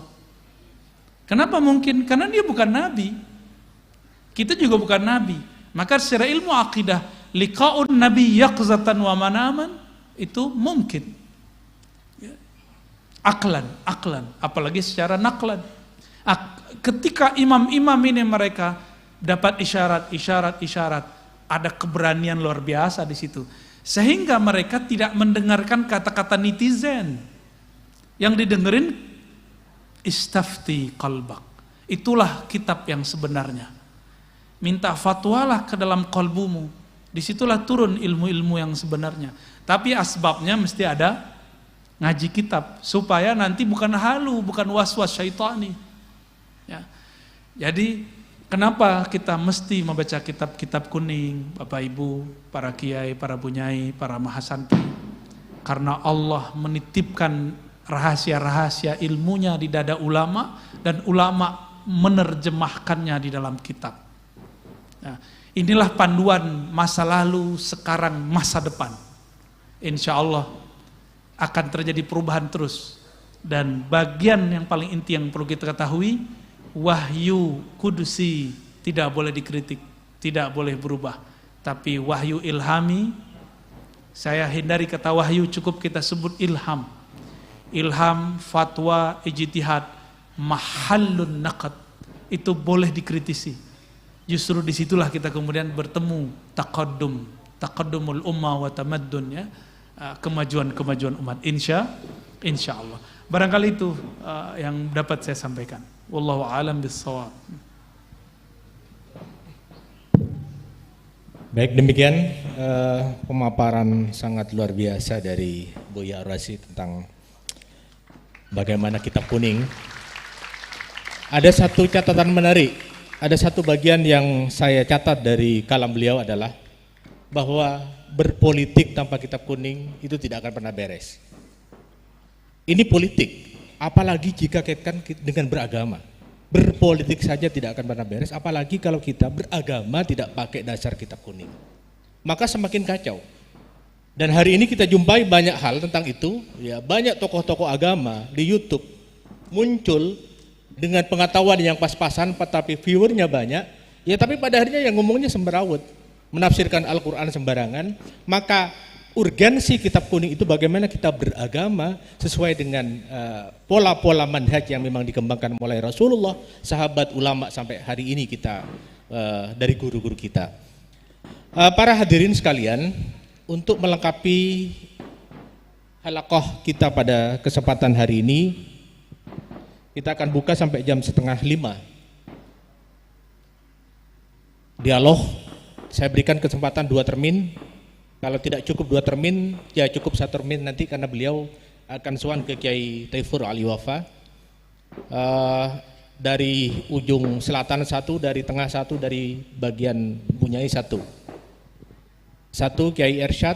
Kenapa mungkin? Karena dia bukan nabi. Kita juga bukan nabi. Maka secara ilmu akidah, liqa'un nabi yaqzatan wa manaman, itu mungkin. Aklan, apalagi secara naklan. Ketika imam-imam ini mereka dapat isyarat, ada keberanian luar biasa di situ, sehingga mereka tidak mendengarkan kata-kata netizen. Yang didengerin istafti qalbak. Itulah kitab yang sebenarnya. Minta fatwalah ke dalam kalbumu. Disitulah turun ilmu-ilmu yang sebenarnya. Tapi asbabnya mesti ada ngaji kitab, supaya nanti bukan halu, bukan was-was syaitani. Ya. Jadi kenapa kita mesti membaca kitab-kitab kuning, Bapak Ibu, para kiai, para bunyai, para mahasantri? Karena Allah menitipkan rahasia-rahasia ilmunya di dada ulama, dan ulama menerjemahkannya di dalam kitab. Nah, inilah panduan masa lalu, sekarang, masa depan. insya Allah akan terjadi perubahan terus. Dan bagian yang paling inti yang perlu kita ketahui, wahyu kudusi tidak boleh dikritik, tidak boleh berubah. Tapi wahyu ilhami, saya hindari kata wahyu, cukup kita sebut ilham. Ilham, fatwa, ijtihad, mahallun naqad, itu boleh dikritisi. Justru disitulah kita kemudian bertemu taqaddumul ummah wa tamaddun, ya, kemajuan umat, insya Allah. Barangkali itu yang dapat saya sampaikan. Wallahu a'lam bissawab. Baik, demikian pemaparan sangat luar biasa dari Buya Ar-Rasyid tentang bagaimana kitab kuning. Ada satu catatan menarik, ada satu bagian yang saya catat dari kalam beliau adalah bahwa berpolitik tanpa kitab kuning itu tidak akan pernah beres. Ini politik, apalagi jika kaitkan dengan beragama. Berpolitik saja tidak akan pernah beres, apalagi kalau kita beragama tidak pakai dasar kitab kuning. Maka semakin kacau. Dan hari ini kita jumpai banyak hal tentang itu, ya, banyak tokoh-tokoh agama di YouTube muncul dengan pengetahuan yang pas-pasan, tapi viewernya banyak, ya, tapi pada akhirnya yang ngomongnya sembarawut, menafsirkan Al-Quran sembarangan. Maka urgensi kitab kuning itu bagaimana kita beragama sesuai dengan pola-pola manhaj yang memang dikembangkan oleh Rasulullah, sahabat, ulama, sampai hari ini kita dari guru-guru kita. Para hadirin sekalian, untuk melengkapi halaqah kita pada kesempatan hari ini, kita akan buka sampai jam 4:30. Dialog, saya berikan kesempatan 2 termin. Kalau tidak cukup 2 termin, ya cukup 1 termin nanti, karena beliau akan sowan ke Kiai Taifur Ali Wafa. Dari ujung selatan 1, dari tengah 1, dari bagian Bunyai 1. 1 Kiai Ersyad.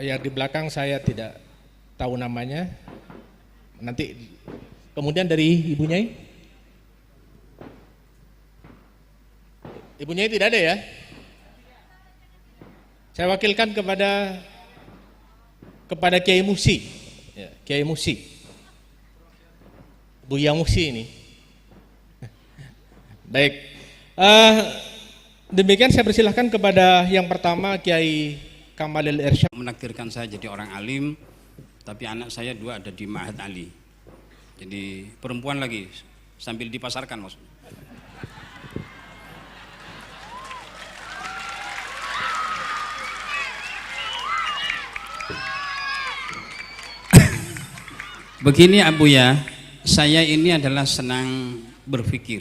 Yang di belakang saya tidak tahu namanya. Nanti kemudian dari Ibu Nyai. Ibu Nyai tidak ada, ya? Saya wakilkan kepada Kiai Musi, ya, Kiai Musi, Buya Musi ini. Baik, demikian saya persilahkan kepada yang pertama Kiai Kamalil Irsyad. Menakdirkan saya jadi orang alim, tapi anak saya 2 ada di Ma'had Ali. Jadi perempuan lagi, sambil dipasarkan maksudnya. Begini Abu ya, saya ini adalah senang berpikir.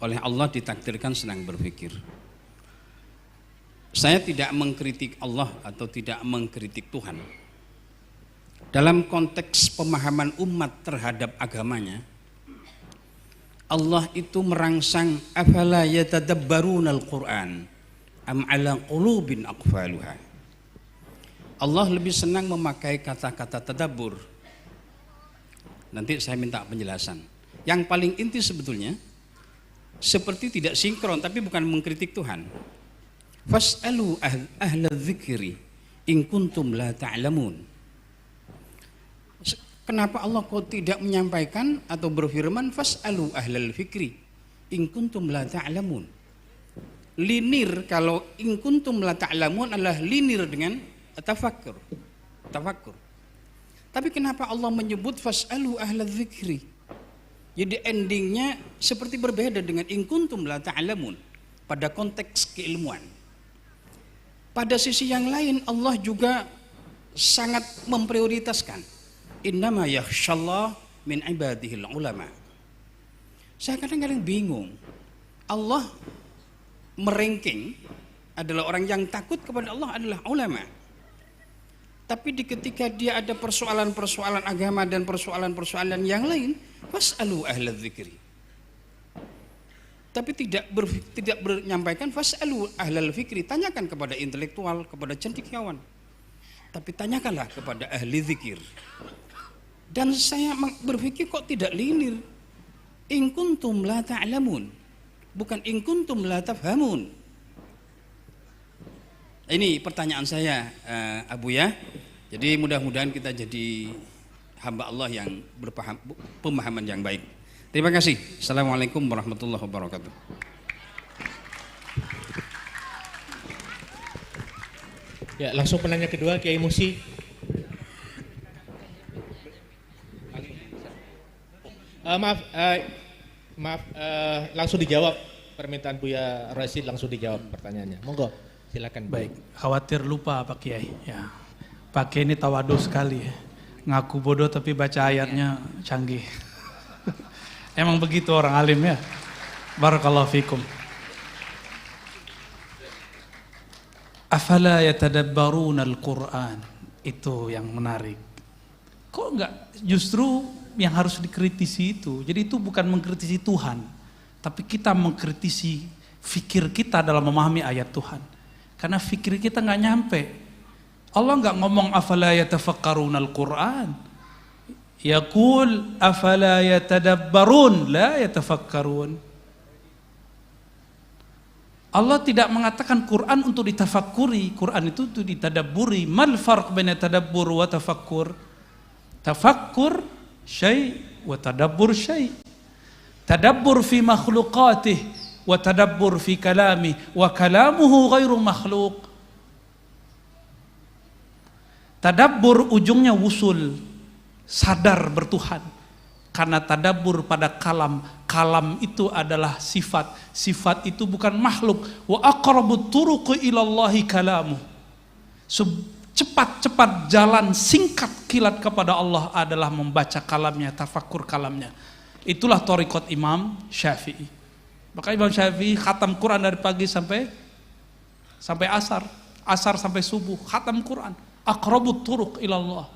Oleh Allah ditakdirkan senang berpikir. Saya tidak mengkritik Allah atau tidak mengkritik Tuhan. Dalam konteks pemahaman umat terhadap agamanya, Allah itu merangsang afala yatadabbarunal Qur'an am ala qulubin aqfaluha. Allah lebih senang memakai kata-kata tadabbur. Nanti saya minta penjelasan. Yang paling inti sebetulnya seperti tidak sinkron, tapi bukan mengkritik Tuhan. Fas'alu ahla dzikri in kuntum la ta'lamun. Kenapa Allah kok tidak menyampaikan atau berfirman fas'alu ahlal fikri in kuntum la ta'lamun? Linir, kalau in kuntum la ta'lamun adalah linir dengan tafakkur. Tapi kenapa Allah menyebut fas'alu ahla dzikri? Jadi endingnya seperti berbeda dengan in kuntum la ta'lamun pada konteks keilmuan. Pada sisi yang lain Allah juga sangat memprioritaskan innama yakhshallah min ibadihil ulama. Saya kadang-kadang bingung. Allah meranking adalah orang yang takut kepada Allah adalah ulama. Tapi ketika dia ada persoalan-persoalan agama dan persoalan-persoalan yang lain, fas'alu ahla dzikri. Tapi tidak menyampaikan fas'alu ahlal fikri, tanyakan kepada intelektual, kepada cendekiawan. Tapi tanyakanlah kepada ahli zikir. Dan saya berpikir kok tidak linear. In kuntum la ta'lamun, bukan in kuntum la tafhamun. Ini pertanyaan saya, Abu ya. Jadi mudah-mudahan kita jadi hamba Allah yang pemahaman yang baik. Terima kasih. Assalamualaikum warahmatullahi wabarakatuh. Ya, langsung penanya kedua, Kiai Musi. Maaf, langsung dijawab permintaan Buya Rasid, langsung dijawab pertanyaannya. Monggo, silakan. Baik, khawatir lupa Pak Kiai. Ya, Pak Kiai ini tawadu sekali ya. Ngaku bodoh tapi baca ayatnya canggih. Emang begitu orang alim ya. Barakallahu fikum. Afala yatadabbaruna al-Qur'an. Itu yang menarik. Kok enggak justru yang harus dikritisi itu. Jadi itu bukan mengkritisi Tuhan, tapi kita mengkritisi fikir kita dalam memahami ayat Tuhan. Karena fikir kita enggak nyampe. Allah enggak ngomong afala yatafakkaruna al-Qur'an. Yaqul afala yatadabbarun la yatafakkarun. Allah tidak mengatakan Quran untuk ditafakkuri, Quran itu untuk ditadabburi. Mal farq baina tadabbur wa tafakkur? Tafakkur syai' wa tadabbur syai'. Tadabbur fi makhluqatih wa tadabbur fi kalamih wa kalamuhu ghairu makhluq. Tadabbur ujungnya wusul, sadar bertuhan. Karena tadabbur pada kalam, kalam itu adalah sifat, sifat itu bukan makhluk. Wa aqrabut turuqi ilallahi kalamu. Cepat-cepat jalan singkat kilat kepada Allah adalah membaca kalamnya, tafakkur kalamnya. Itulah thariqat Imam Syafi'i. Maka Imam Syafi'i khatam Quran dari pagi sampai asar, asar sampai subuh, khatam Quran. Aqrabut turuq ilallah.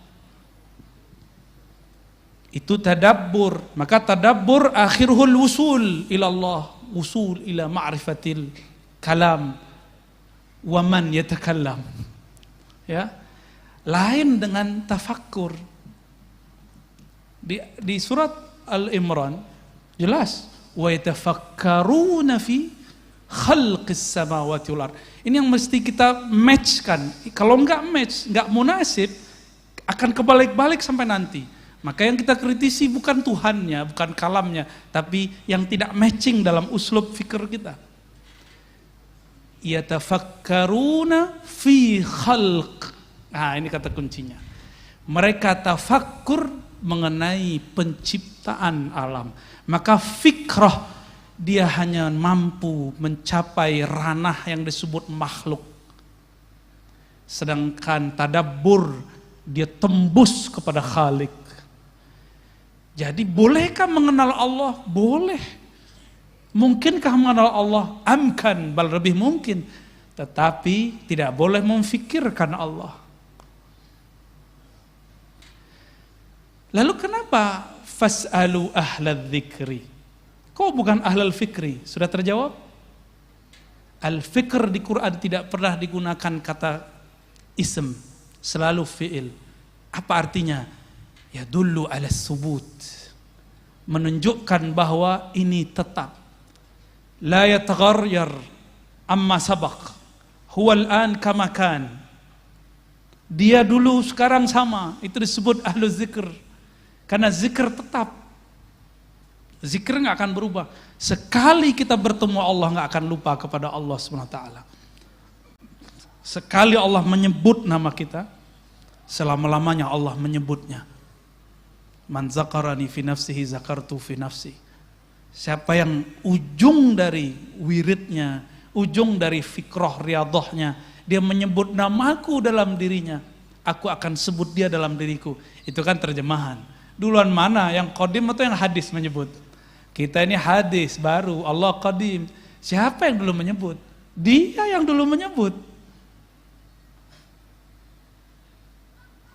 Itu tadabbur. Maka tadabbur akhirul wusul ilallah, wusul ila ma'rifatil kalam wa man yatakallam. Ya. Lain dengan tafakkur. Di surat Al-Imran jelas wa yatafakkaruna fi khalqis samawati wal ard. Ini yang mesti kita matchkan. Kalau enggak match, enggak munasib, akan kebalik-balik sampai nanti. Maka yang kita kritisi bukan Tuhannya, bukan kalamnya, tapi yang tidak matching dalam uslub fikir kita. Yatafakkaruna fi khalq. Nah, ini kata kuncinya. Mereka tafakkur mengenai penciptaan alam. Maka fikrah dia hanya mampu mencapai ranah yang disebut makhluk. Sedangkan tadabbur dia tembus kepada Khalik. Jadi bolehkah mengenal Allah? Boleh. Mungkinkah mengenal Allah? Amkan, bal lebih mungkin. Tetapi tidak boleh memfikirkan Allah. Lalu kenapa fas'alu ahlal dzikri? Kok bukan ahlal fikri? Sudah terjawab? Al-fikr di Quran tidak pernah digunakan kata ism, selalu fi'il. Apa artinya? Ya dulu ala subut, menunjukkan bahwa ini tetap. La yataghayyar amma sabaq, huwa al-an kama kan. Dia dulu sekarang sama, itu disebut ahlu zikr. Karena zikr tetap. Zikr nggak akan berubah. Sekali kita bertemu Allah nggak akan lupa kepada Allah SWT. Sekali Allah menyebut nama kita, selama-lamanya Allah menyebutnya. Man zakarani fi nafsihi zakartu fi nafsi. Siapa yang ujung dari wiridnya, ujung dari fikrah riyadhahnya, dia menyebut namaku dalam dirinya, aku akan sebut dia dalam diriku. Itu kan terjemahan. Duluan mana, yang qadim atau yang hadis menyebut? Kita ini hadis baru, Allah qadim. Siapa yang dulu menyebut? Dia yang dulu menyebut.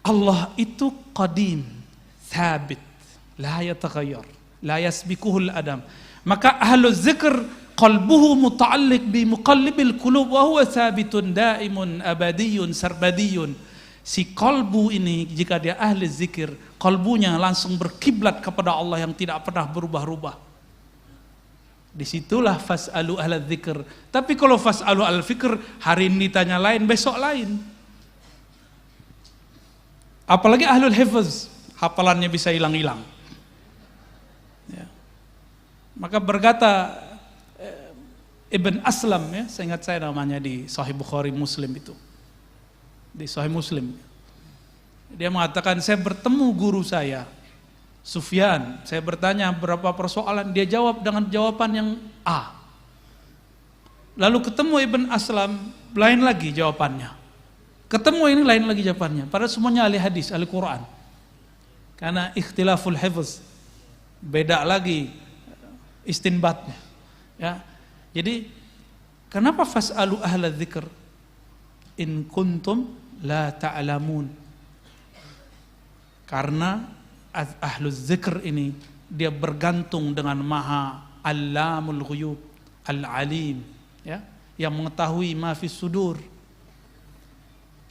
Allah itu qadim, thabit, la yataghayyar, la yasbikuhul adam. Maka ahlu zikr qalbuhu muta'alliq bi muqallibil qulub wa huwa thabitun daimun abadiyun sarbadiyun. Si qalbu ini jika dia ahli zikir, qalbunya langsung berkiblat kepada Allah yang tidak pernah berubah-ubah. Disitulah fas'alu ahla dzikr. Tapi kalau fas'alu ahla fikr, hari ini ditanya lain, besok lain. Apalagi ahlul hifz, hafalannya bisa hilang-hilang. Ya. Maka berkata Ibn Aslam, ya, saya ingat saya namanya di Sahih Bukhari Muslim itu. Di Sahih Muslim. Dia mengatakan, saya bertemu guru saya, Sufyan, saya bertanya berapa persoalan, dia jawab dengan jawaban yang A. Lalu ketemu Ibn Aslam, lain lagi jawabannya. Ketemu ini lain lagi jawabannya. Padahal semuanya ahli hadis, ahli Quran. Karena ikhtilaful hifz, beda lagi istinbatnya. Ya. Jadi, kenapa fas'alu ahla dzikr in kuntum la ta'lamun? Karena ahlul zikr ini dia bergantung dengan Maha Allamul Ghuyub, Al-Alim, ya, yang mengetahui ma fis sudur.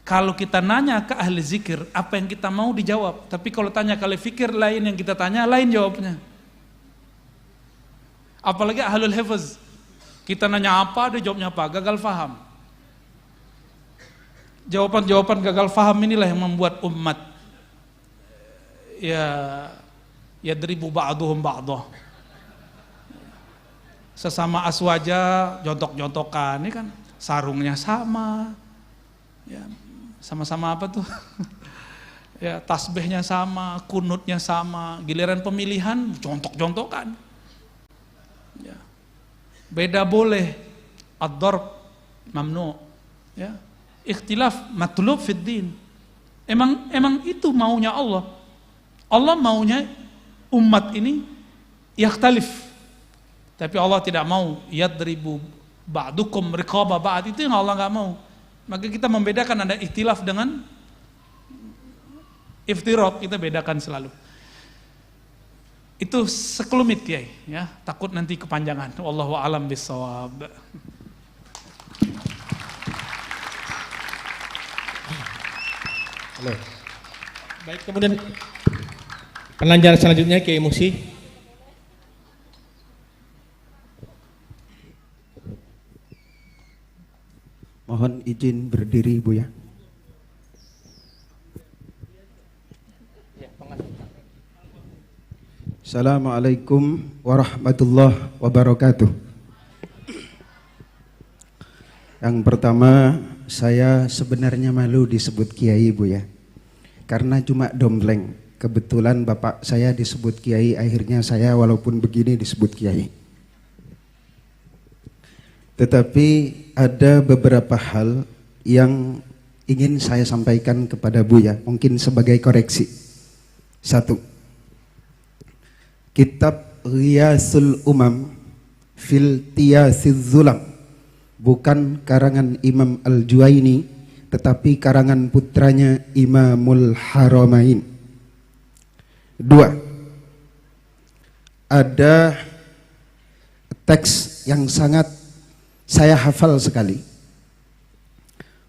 Kalau kita nanya ke ahli zikir, apa yang kita mau dijawab. Tapi kalau tanya ke ahli fikir, lain yang kita tanya, lain jawabnya. Apalagi ahlul hifz, kita nanya apa, dia jawabnya apa, gagal faham. Jawaban-jawaban gagal faham inilah yang membuat umat yadribu ba'duhum ba'dah. Sesama aswaja jontok-jontokan, ini kan sarungnya sama, ya, sama-sama apa tuh? Ya, tasbihnya sama, kunutnya sama, giliran pemilihan jontok-jontokan. Ya. Beda boleh, ad-darb mamnu, ya. Ikhtilaf matlub fid din. Emang itu maunya Allah. Allah maunya umat ini yakhtalif. Tapi Allah tidak mau yadribu ba'dukum riqaba ba'd, itu yang Allah enggak mau. Maka kita membedakan ada ikhtilaf dengan iftirat, kita bedakan selalu. Itu sekelumit, Kiai, ya. Takut nanti kepanjangan. Wallahu a'lam bissawab. Halo. Baik, kemudian penanjara selanjutnya Kiai Musi. Mohon izin berdiri, Bu ya. Assalamualaikum warahmatullahi wabarakatuh. Yang pertama, saya sebenarnya malu disebut Kiai, Bu ya. Karena cuma dompleng. Kebetulan bapak saya disebut Kiai, akhirnya saya walaupun begini disebut Kiai. Tetapi ada beberapa hal yang ingin saya sampaikan kepada Buya, mungkin sebagai koreksi. Satu, kitab Ghiyasul Umam fil Tiyasiz Zulam bukan karangan Imam Al-Juwaini, tetapi karangan putranya Imamul Haramain. Dua, ada teks yang sangat saya hafal sekali.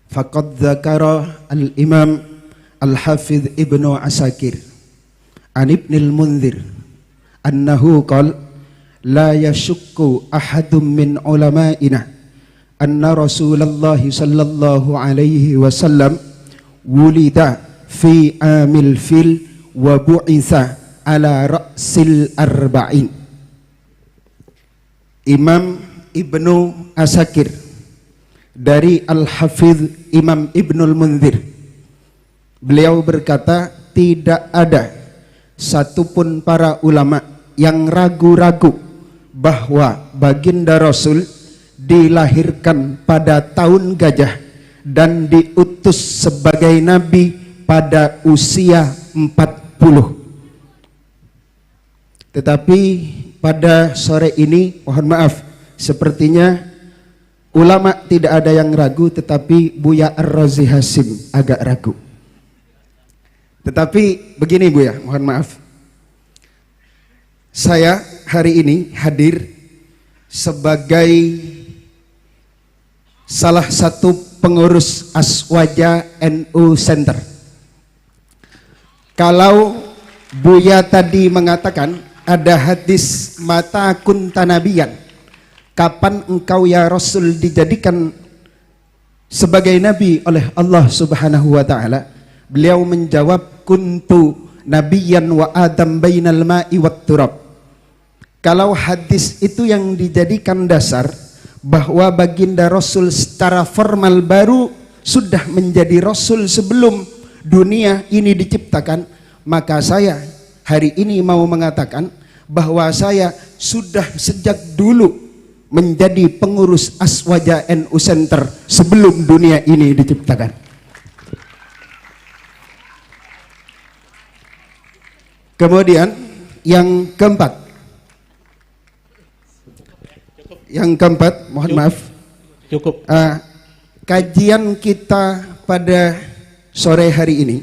Faqad dzakara al-Imam Al-Hafidh Ibnu Asakir an Ibnil Munzir annahu qala la yashukku ahadun min ulama'ina anna Rasulullah sallallahu alaihi wasallam wulida fi amil fil wa bu'itha ala ra'sil arba'in. Imam Ibnu Asakir dari Al-Hafidh Imam Ibnul Munzir, beliau berkata, tidak ada satupun para ulama yang ragu-ragu bahwa baginda Rasul dilahirkan pada tahun gajah dan diutus sebagai nabi pada usia 40. Tetapi pada sore ini, mohon maaf, sepertinya ulama tidak ada yang ragu, tetapi Buya Ar-Razi Hasim agak ragu. Tetapi begini Buya, mohon maaf, saya hari ini hadir sebagai salah satu pengurus Aswaja NU Center. Kalau Buya tadi mengatakan ada hadis mata kunta nabiyan kapan engkau ya Rasul dijadikan sebagai nabi oleh Allah Subhanahu wa taala? Beliau menjawab, kuntu nabiyyan wa adam bainal ma'i wat turab. Kalau hadis itu yang dijadikan dasar bahwa baginda Rasul secara formal baru sudah menjadi Rasul sebelum dunia ini diciptakan, maka saya hari ini mau mengatakan bahwa saya sudah sejak dulu menjadi pengurus Aswaja NU Center sebelum dunia ini diciptakan. Kemudian yang keempat, mohon maaf, Cukup. Kajian kita pada sore hari ini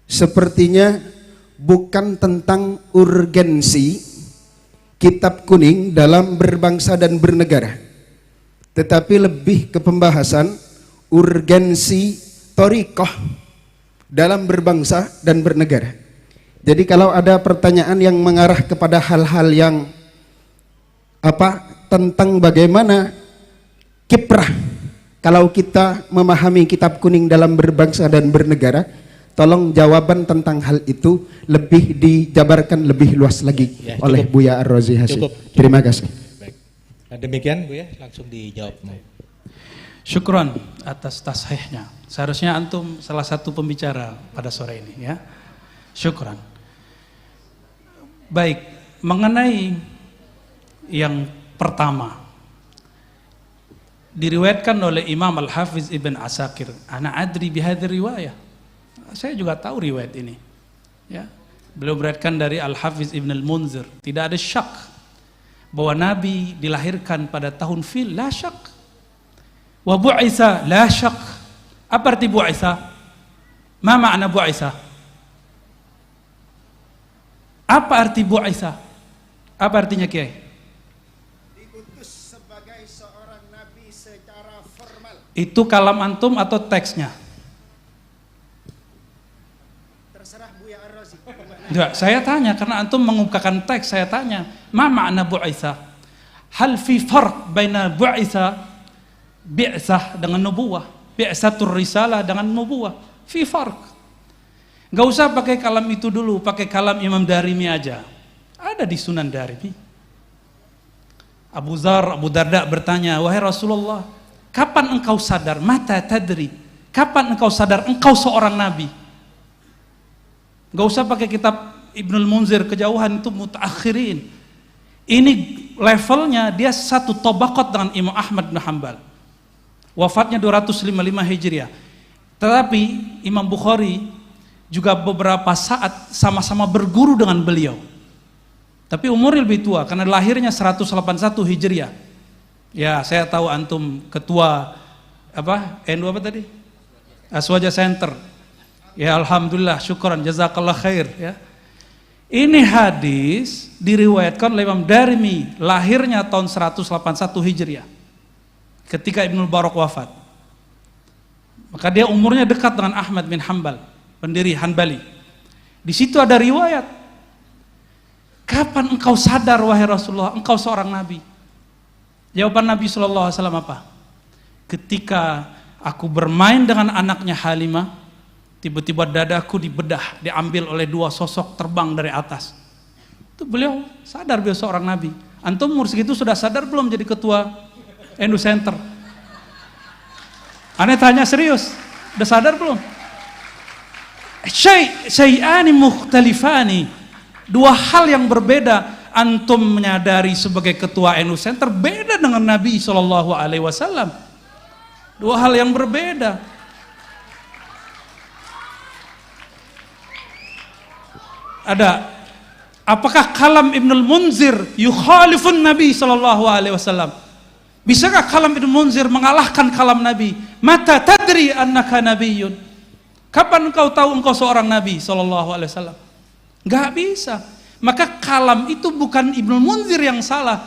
sepertinya bukan tentang urgensi kitab kuning dalam berbangsa dan bernegara, tetapi lebih ke pembahasan urgensi thoriqah dalam berbangsa dan bernegara. Jadi kalau ada pertanyaan yang mengarah kepada hal-hal yang tentang bagaimana kiprah kalau kita memahami kitab kuning dalam berbangsa dan bernegara, tolong jawaban tentang hal itu lebih dijabarkan lebih luas lagi Ya, oleh Buya Ar-Razi Hasyim. Cukup. Terima kasih. Baik. Nah, demikian Buya, langsung dijawab. Syukran atas tasihnya. Seharusnya antum salah satu pembicara pada sore ini ya. Syukran. Baik, mengenai yang pertama diriwayatkan oleh Imam Al-Hafiz Ibn Asakir, ana adri bihadhi riwayah. Saya juga tahu riwayat ini. Ya. Beliau meriwayatkan dari Al-Hafiz Ibn Al-Munzir, tidak ada syak bahwa Nabi dilahirkan pada tahun fil, la syak. Wa bu'isa, la syak. Apa arti bu'isa? Ma makna bu'isa? Apa arti bu'isa? Apa artinya Kiai? Diutus sebagai seorang nabi secara formal. Itu kalam antum atau teksnya? Terserah Buya Ar-Razi. Enggak, saya tanya karena antum mengungkapkan teks, saya tanya, ma makna bu'isa? Hal fi farq baina bu'isa bi'sah dengan nubuwah, bi'satur risalah dengan nubuwah, fi farq. Enggak usah pakai kalam itu dulu, pakai kalam Imam Darimi aja. Ada di Sunan Darimi. Abu Darda bertanya, wahai Rasulullah, kapan engkau sadar? Mata tadri. Kapan engkau sadar engkau seorang nabi? Enggak usah pakai kitab Ibnul Munzir, kejauhan itu mutaakhirin. Ini levelnya dia satu tabaqat dengan Imam Ahmad bin Hanbal. Wafatnya 255 Hijriah. Tetapi Imam Bukhari juga beberapa saat sama-sama berguru dengan beliau. Tapi umurnya lebih tua karena lahirnya 181 Hijriah. Ya, saya tahu antum ketua NU apa tadi? Aswaja Center. Ya, alhamdulillah, syukran, jazakallah khair ya. Ini hadis diriwayatkan oleh Imam Darimi, lahirnya tahun 181 Hijriah. Ketika Ibnu Barak wafat. Maka dia umurnya dekat dengan Ahmad bin Hanbal, pendiri Hanbali. Di situ ada riwayat. Kapan engkau sadar wahai Rasulullah, engkau seorang nabi? Jawaban Nabi SAW apa? Ketika aku bermain dengan anaknya Halimah, tiba-tiba dadaku dibedah, diambil oleh dua sosok terbang dari atas. Itu beliau sadar beliau seorang nabi. Antum umur segitu sudah sadar belum jadi ketua NU Center? Aneh tanya serius, udah sadar belum? Syai'ani mukhtalifani, dua hal yang berbeda. Antum menyadari sebagai ketua NU Center beda dengan Nabi SAW. Dua hal yang berbeda. Ada, apakah kalam Ibnul Munzir yukhalifun Nabi SAW? Bisakah kalam Ibnul Munzir mengalahkan kalam Nabi? Mata tadri annaka nabiyyun. Kapan engkau tahu engkau seorang Nabi SAW? Gak bisa. Maka kalam itu bukan Ibnul Munzir yang salah.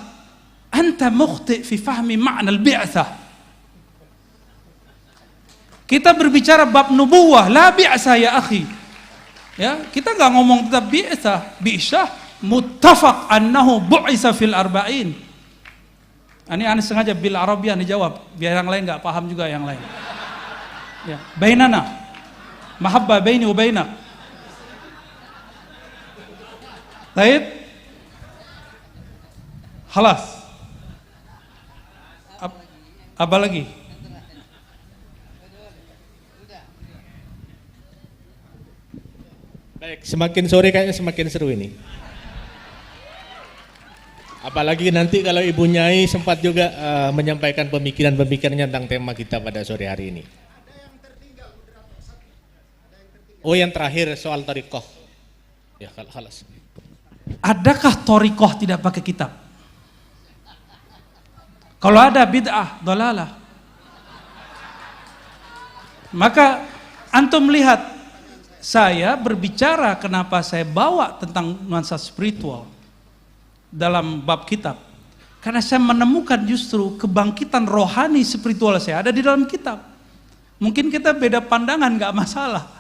Anta mukhti fi fahmi ma'na al-bi'tsah. Kita berbicara bab nubuwah, la bi'tsah ya akhi. Ya, kita nggak ngomong tentang bi'tsah. Bi'tsah muttafaq annahu bu'isa fil arba'in. Ini aneh sengaja bil Arabian dijawab, biar yang lain nggak paham juga yang lain. Ya, bainana, mahabbah baini wa bainak. Baik, halas. Apa lagi? Baik, semakin sore kayaknya semakin seru ini. Apalagi nanti kalau Ibu Nyai sempat juga menyampaikan pemikiran-pemikirannya tentang tema kita pada sore hari ini. Oh, yang terakhir soal thariqah. Ya, halas. Adakah thariqah tidak pakai kitab? Kalau ada bid'ah, dhalalah. Maka antum lihat saya berbicara kenapa saya bawa tentang nuansa spiritual dalam bab kitab. Karena saya menemukan justru kebangkitan rohani spiritual saya ada di dalam kitab. Mungkin kita beda pandangan, gak masalah.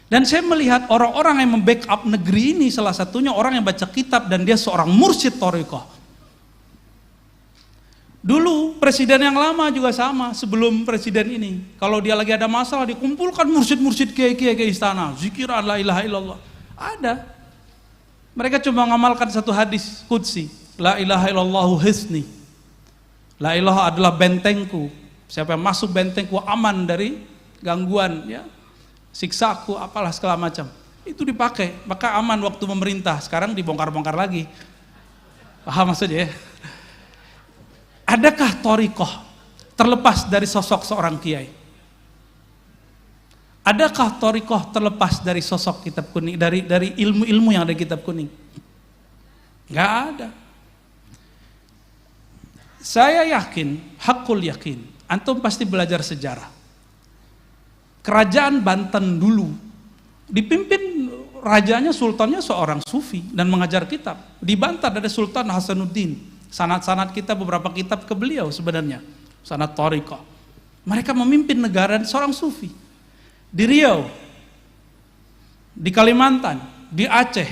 Dan saya melihat orang-orang yang membackup negeri ini, salah satunya orang yang baca kitab dan dia seorang mursyid thariqah. Dulu presiden yang lama juga sama, sebelum presiden ini. Kalau dia lagi ada masalah, dikumpulkan mursyid-mursyid kiai-kiai ke istana. Zikiran la ilaha illallah. Ada. Mereka cuma mengamalkan satu hadis qudsi, la ilaha illallahu hisni. La ilaha adalah bentengku. Siapa yang masuk bentengku aman dari gangguan, ya, siksaku, apalah segala macam. Itu dipakai, maka aman waktu memerintah. Sekarang dibongkar-bongkar lagi. Paham maksudnya ya? Adakah thariqah terlepas dari sosok seorang kiai? Adakah thariqah terlepas dari sosok kitab kuning, dari ilmu-ilmu yang ada di kitab kuning? Enggak ada. Saya yakin, hakul yakin, antum pasti belajar sejarah. Kerajaan Banten dulu dipimpin rajanya, sultannya seorang sufi dan mengajar kitab. Di Banten ada Sultan Hasanuddin. Sanad-sanad kita, beberapa kitab ke beliau sebenarnya, sanad thariqah. Mereka memimpin negara seorang sufi. Di Riau, di Kalimantan, di Aceh,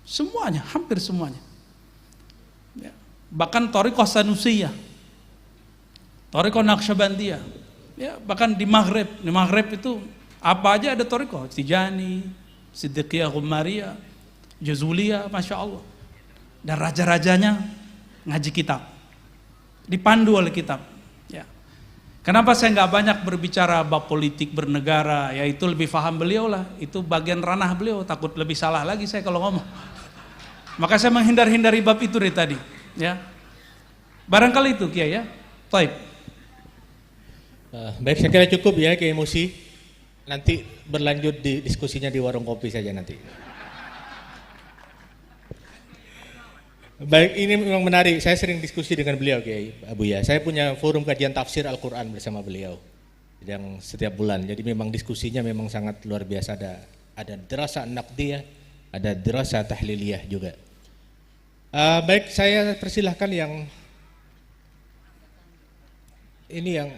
semuanya, hampir semuanya. Ya. Bahkan thariqah Sanusiyah, thariqah Naqsyabandiyah, ya, bahkan di Maghrib itu apa aja ada thariqah, Tijani, Siddiqiyah Ghumariyah, Jazuliyah, Masya Allah. Dan raja-rajanya ngaji kitab, dipandu oleh kitab. Ya. Kenapa saya nggak banyak berbicara bab politik bernegara? Ya itu lebih paham beliau lah, itu bagian ranah beliau. Takut lebih salah lagi saya kalau ngomong. Maka saya menghindar-hindari bab itu dari tadi. Ya, barangkali itu Kiai ya. Baik. Baik, saya kira cukup ya Kiai Musi. Nanti berlanjut di diskusinya di warung kopi saja nanti. Baik, ini memang menarik. Saya sering diskusi dengan beliau, Kiai Abuya. Saya punya forum kajian tafsir Al-Quran bersama beliau yang setiap bulan. Jadi memang diskusinya memang sangat luar biasa. Ada dirasa naqdiyah, ada dirasa tahliliyah juga. Baik, saya persilahkan yang ini yang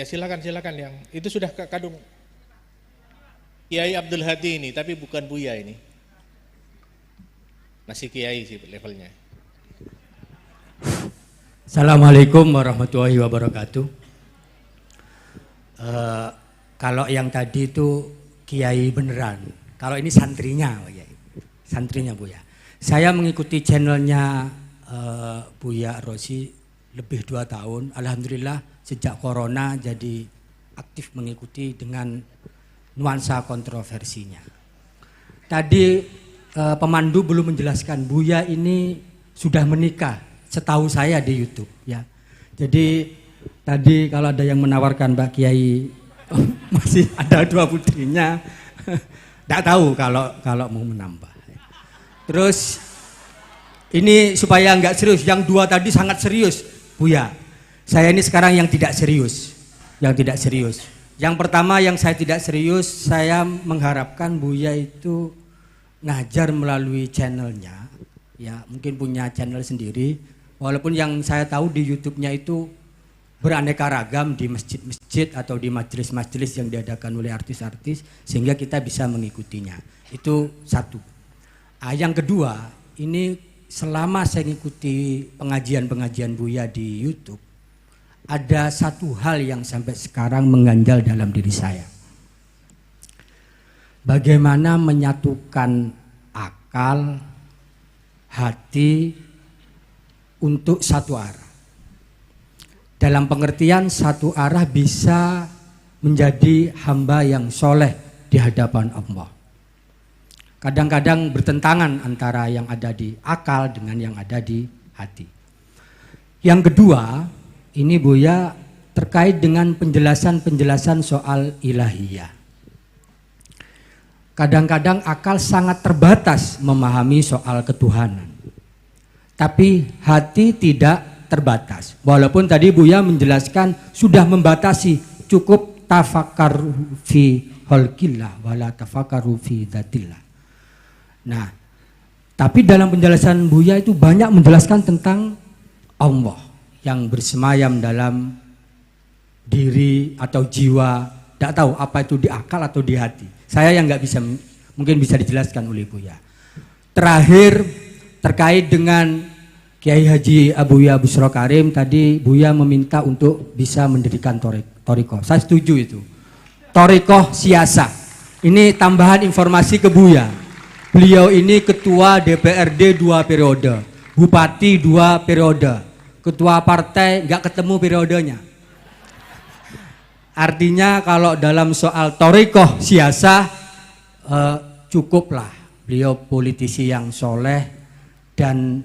silakan yang itu sudah kadung Kiai Abdul Hadi ini, tapi bukan Buya ini. Masih kiai sih levelnya. Assalamualaikum warahmatullahi wabarakatuh. Kalau yang tadi itu kiai beneran, kalau ini santrinya, santrinya Buya. Saya mengikuti channelnya Buya Rosi lebih 2 tahun. Alhamdulillah sejak corona jadi aktif mengikuti dengan nuansa kontroversinya. Tadi pemandu belum menjelaskan, Buya ini sudah menikah setahu saya di YouTube ya. Jadi tadi kalau ada yang menawarkan Mbak Kiai masih ada 2 putrinya, tidak tahu kalau mau menambah. Terus ini supaya nggak serius, yang 2 tadi sangat serius Buya. Saya ini sekarang yang tidak serius, Yang pertama yang saya tidak serius, saya mengharapkan Buya itu ngajar melalui channelnya, ya mungkin punya channel sendiri. Walaupun yang saya tahu di YouTube-nya itu beraneka ragam di masjid-masjid atau di majelis-majelis yang diadakan oleh artis-artis, sehingga kita bisa mengikutinya. Itu satu. Yang kedua, ini selama saya ngikuti pengajian-pengajian Buya di YouTube, ada satu hal yang sampai sekarang mengganjal dalam diri saya. Bagaimana menyatukan akal, hati untuk satu arah. Dalam pengertian satu arah bisa menjadi hamba yang soleh di hadapan Allah. Kadang-kadang bertentangan antara yang ada di akal dengan yang ada di hati. Yang kedua, ini Buya terkait dengan penjelasan-penjelasan soal ilahiyah. Kadang-kadang akal sangat terbatas memahami soal ketuhanan. Tapi hati tidak terbatas. Walaupun tadi Buya menjelaskan sudah membatasi, cukup tafakkaru fi khalqillah wala tafakkaru fi dzatillah. Nah, tapi dalam penjelasan Buya itu banyak menjelaskan tentang Allah yang bersemayam dalam diri atau jiwa, tidak tahu apa itu di akal atau di hati. Saya yang nggak bisa, mungkin bisa dijelaskan oleh Buya. Terakhir terkait dengan Kiai Haji Abuya Bushro Karim, tadi Buya meminta untuk bisa mendirikan torikoh. Saya setuju itu. Torikoh siasa. Ini tambahan informasi ke Buya. Beliau ini ketua DPRD 2 periode, bupati 2 periode, ketua partai nggak ketemu periodenya. Artinya kalau dalam soal torikoh siasa cukuplah beliau politisi yang soleh, dan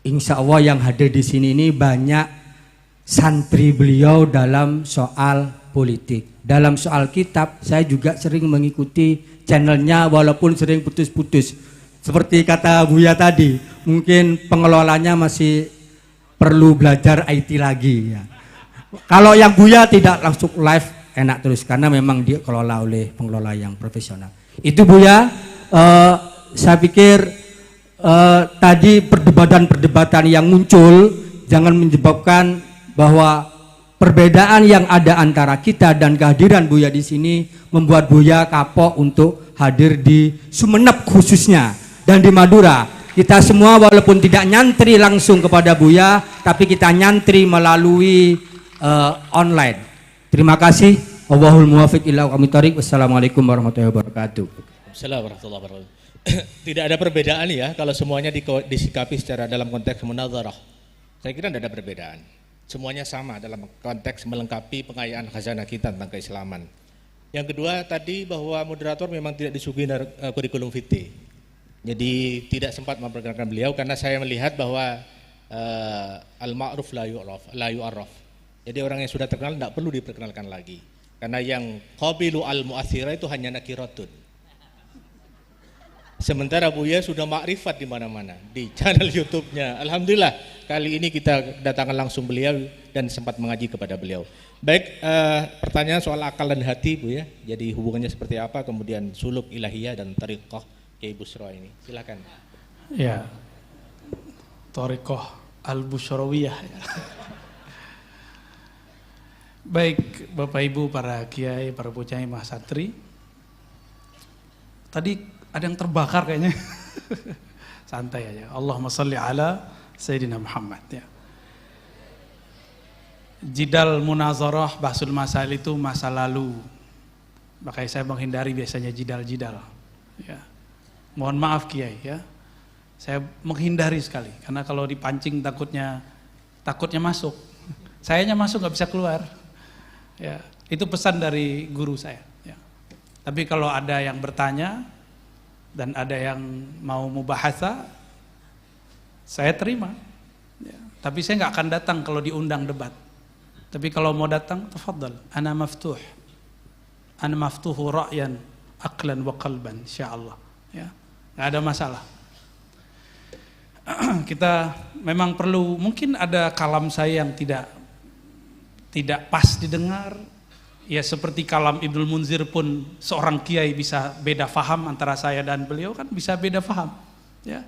insya Allah yang hadir di sini ini banyak santri beliau dalam soal politik. Dalam soal kitab saya juga sering mengikuti channelnya walaupun sering putus-putus. Seperti kata Buya tadi, mungkin pengelolanya masih perlu belajar IT lagi ya. Kalau yang Buya tidak langsung live enak terus karena memang dikelola oleh pengelola yang profesional. Itu Buya, saya pikir tadi perdebatan-perdebatan yang muncul jangan menyebabkan bahwa perbedaan yang ada antara kita dan kehadiran Buya di sini membuat Buya kapok untuk hadir di Sumeneb khususnya dan di Madura. Kita semua walaupun tidak nyantri langsung kepada Buya, tapi kita nyantri melalui online. Terima kasih. Wallahul muwaffiq ila aqwamit thoriq. Wassalamualaikum warahmatullahi wabarakatuh. Assalamualaikum warahmatullahi wabarakatuh. Tidak ada perbedaan ya kalau semuanya disikapi secara dalam konteks munazarah. Saya kira tidak ada perbedaan. Semuanya sama dalam konteks melengkapi pengayaan khazanah kita tentang keislaman. Yang kedua tadi bahwa moderator memang tidak disuguhi kurikulum vitae. Jadi tidak sempat memperkenalkan beliau karena saya melihat bahwa al-ma'ruf la yu'arraf. Jadi orang yang sudah terkenal tidak perlu diperkenalkan lagi. Karena yang qabilu al-mu'athira itu hanya nakiratun. Sementara Buya sudah makrifat di mana-mana di channel YouTube-nya. Alhamdulillah kali ini kita datangkan langsung beliau dan sempat mengaji kepada beliau. Baik, pertanyaan soal akal dan hati Buya. Jadi hubungannya seperti apa? Kemudian suluk ilahiyah dan thariqah Kiai Bushro ini. Silakan. Ya, thariqah al-Bushrawiyah. Ya. Baik, Bapak Ibu, para kiai, para bocah mahasantri. Tadi ada yang terbakar kayaknya. Santai aja. Allahumma shalli ala Sayyidina Muhammad ya. Jidal munazarah bahsul masail itu masa lalu. Makanya saya menghindari biasanya jidal-jidal. Ya. Mohon maaf Kiai ya. Saya menghindari sekali karena kalau dipancing takutnya masuk. Sayanya masuk nggak bisa keluar. Ya, itu pesan dari guru saya. Ya. Tapi kalau ada yang bertanya dan ada yang mau mubahasa, saya terima. Ya. Tapi saya nggak akan datang kalau diundang debat. Tapi kalau mau datang, tafadhal. Ana maftuh. Ana maftuhu ra'yan, aqlan wa qalban, insyaallah. Ya, nggak ada masalah. Kita memang perlu, mungkin ada kalam saya yang tidak pas didengar. Ya seperti kalam Ibnul Munzir pun seorang kiai bisa beda faham antara saya dan beliau kan bisa beda faham. Ya.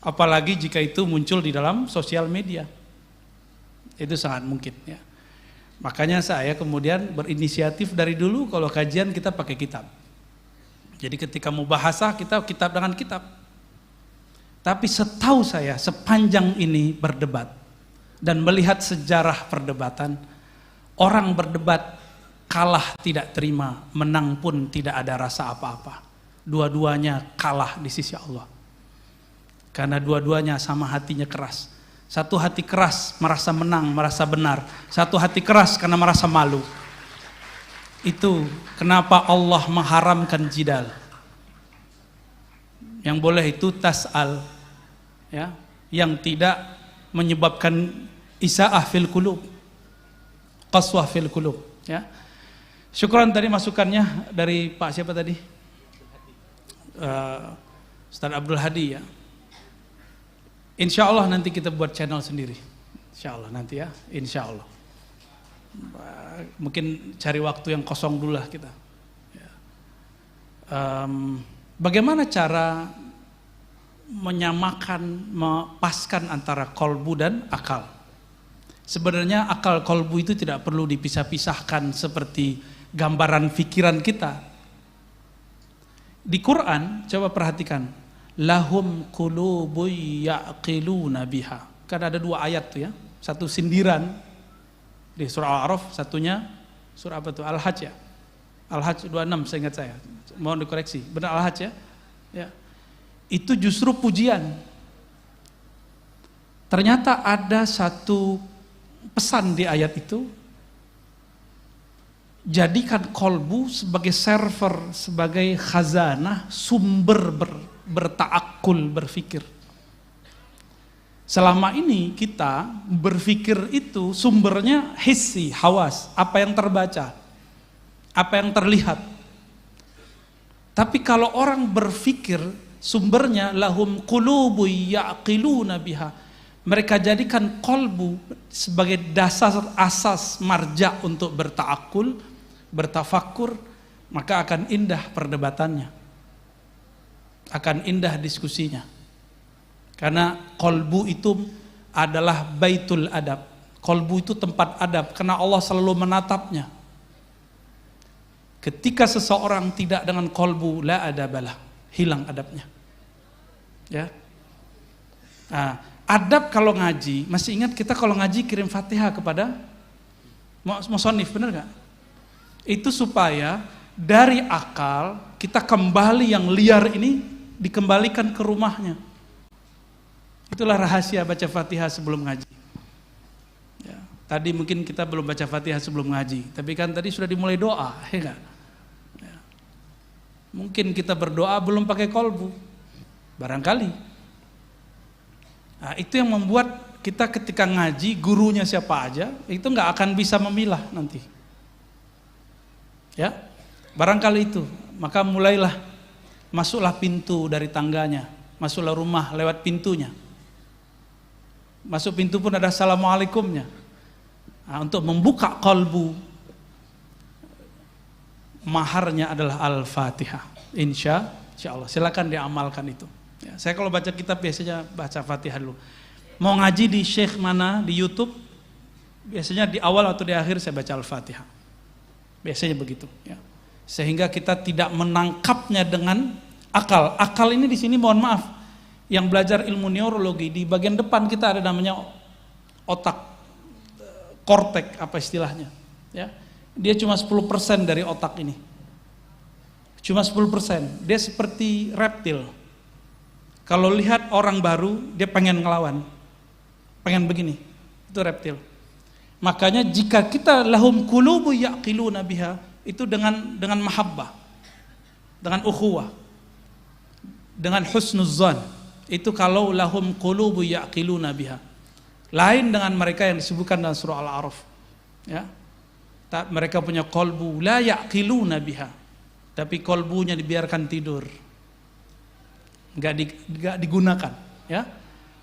Apalagi jika itu muncul di dalam sosial media. Itu sangat mungkin ya. Makanya saya kemudian berinisiatif dari dulu kalau kajian kita pakai kitab. Jadi ketika mau bahasa kita kitab dengan kitab. Tapi setahu saya sepanjang ini berdebat dan melihat sejarah perdebatan, orang berdebat kalah tidak terima, menang pun tidak ada rasa apa-apa. Dua-duanya kalah di sisi Allah. Karena dua-duanya sama hatinya keras. Satu hati keras merasa menang, merasa benar. Satu hati keras karena merasa malu. Itu kenapa Allah mengharamkan jidal. Yang boleh itu tas'al, ya, yang tidak menyebabkan isa'ah fil qulub, qaswah fil qulub, ya. Syukran tadi masukannya dari Pak siapa tadi? Ustaz Abdul Hadi, ya. Insya Allah nanti kita buat channel sendiri. Insya Allah nanti, ya. Insya Allah. Mungkin cari waktu yang kosong dulu lah kita. Ya. Bagaimana cara menyamakan, mepaskan antara kolbu dan akal? Sebenarnya akal kolbu itu tidak perlu dipisah-pisahkan seperti gambaran pikiran kita. Di Quran, coba perhatikan. Lahum qulubu ya'qiluna biha. Kan ada dua ayat tuh, ya. Satu sindiran di surah Al-A'raf, satunya surah apa tuh? Al-Hajj, ya. Al-Hajj 26 seingat saya. Mohon dikoreksi. Benar Al-Hajj, ya? Ya. Itu justru pujian. Ternyata ada satu pesan di ayat itu. Jadikan kolbu sebagai server, sebagai khazanah, sumber berta'akul, berfikir. Selama ini kita berfikir itu sumbernya hissi, hawas, apa yang terbaca, apa yang terlihat. Tapi kalau orang berfikir, sumbernya lahum qulubu ya'qiluna biha. Mereka jadikan kolbu sebagai dasar asas marja untuk berta'akul, bertafakur, maka akan indah perdebatannya, akan indah diskusinya. Karena kolbu itu adalah baitul adab. Kolbu itu tempat adab, karena Allah selalu menatapnya. Ketika seseorang tidak dengan kolbu, la adabalah, hilang adabnya. Ya. Nah, adab kalau ngaji, masih ingat kita kalau ngaji kirim Fatihah kepada musannif, benar gak? Itu supaya dari akal kita kembali yang liar ini dikembalikan ke rumahnya. Itulah rahasia baca Fatihah sebelum ngaji. Ya, tadi mungkin kita belum baca Fatihah sebelum ngaji, tapi kan tadi sudah dimulai doa, ya enggak? Ya. Mungkin kita berdoa belum pakai kolbu, barangkali. Nah, itu yang membuat kita ketika ngaji, gurunya siapa aja, itu nggak akan bisa memilah nanti. Ya, barangkali itu. Maka mulailah, masuklah pintu dari tangganya, masuklah rumah lewat pintunya. Masuk pintu pun ada assalamualaikumnya. Nah, untuk membuka kolbu, maharnya adalah Al-Fatihah. Insya Allah, silakan diamalkan itu. Ya, saya kalau baca kitab biasanya baca Fatihah dulu. Mau ngaji di Syekh mana di YouTube, biasanya di awal atau di akhir saya baca Al-Fatihah. Biasanya begitu. Ya. Sehingga kita tidak menangkapnya dengan akal. Akal ini di sini mohon maaf, yang belajar ilmu neurologi di bagian depan kita ada namanya otak, kortek apa istilahnya. Ya. Dia cuma 10% dari otak ini. Cuma 10%. Dia seperti reptil. Kalau lihat orang baru, dia pengen ngelawan. Pengen begini. Itu reptil. Makanya jika kita lahum qulubu ya'qiluna biha, itu dengan mahabbah, dengan ukhuwah, dengan husnuzzan. Itu kalau lahum qulubu ya'qiluna biha. Lain dengan mereka yang disebutkan dalam surah Al-A'raf. Ya. Mereka punya kolbu la ya'qiluna biha. Tapi kolbunya dibiarkan tidur. Enggak digunakan, ya.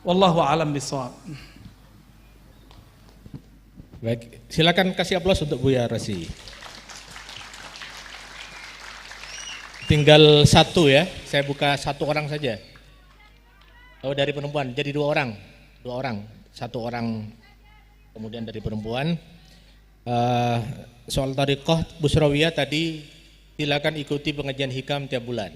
Wallahu a'lam bishawab. Baik, silakan kasih aplaus untuk Buya Rosi. Tinggal satu ya, saya buka satu orang saja. Oh, dari perempuan, jadi dua orang, satu orang kemudian dari perempuan. Soal Thariqah Busrawiyah tadi, silakan ikuti pengajian hikam tiap bulan.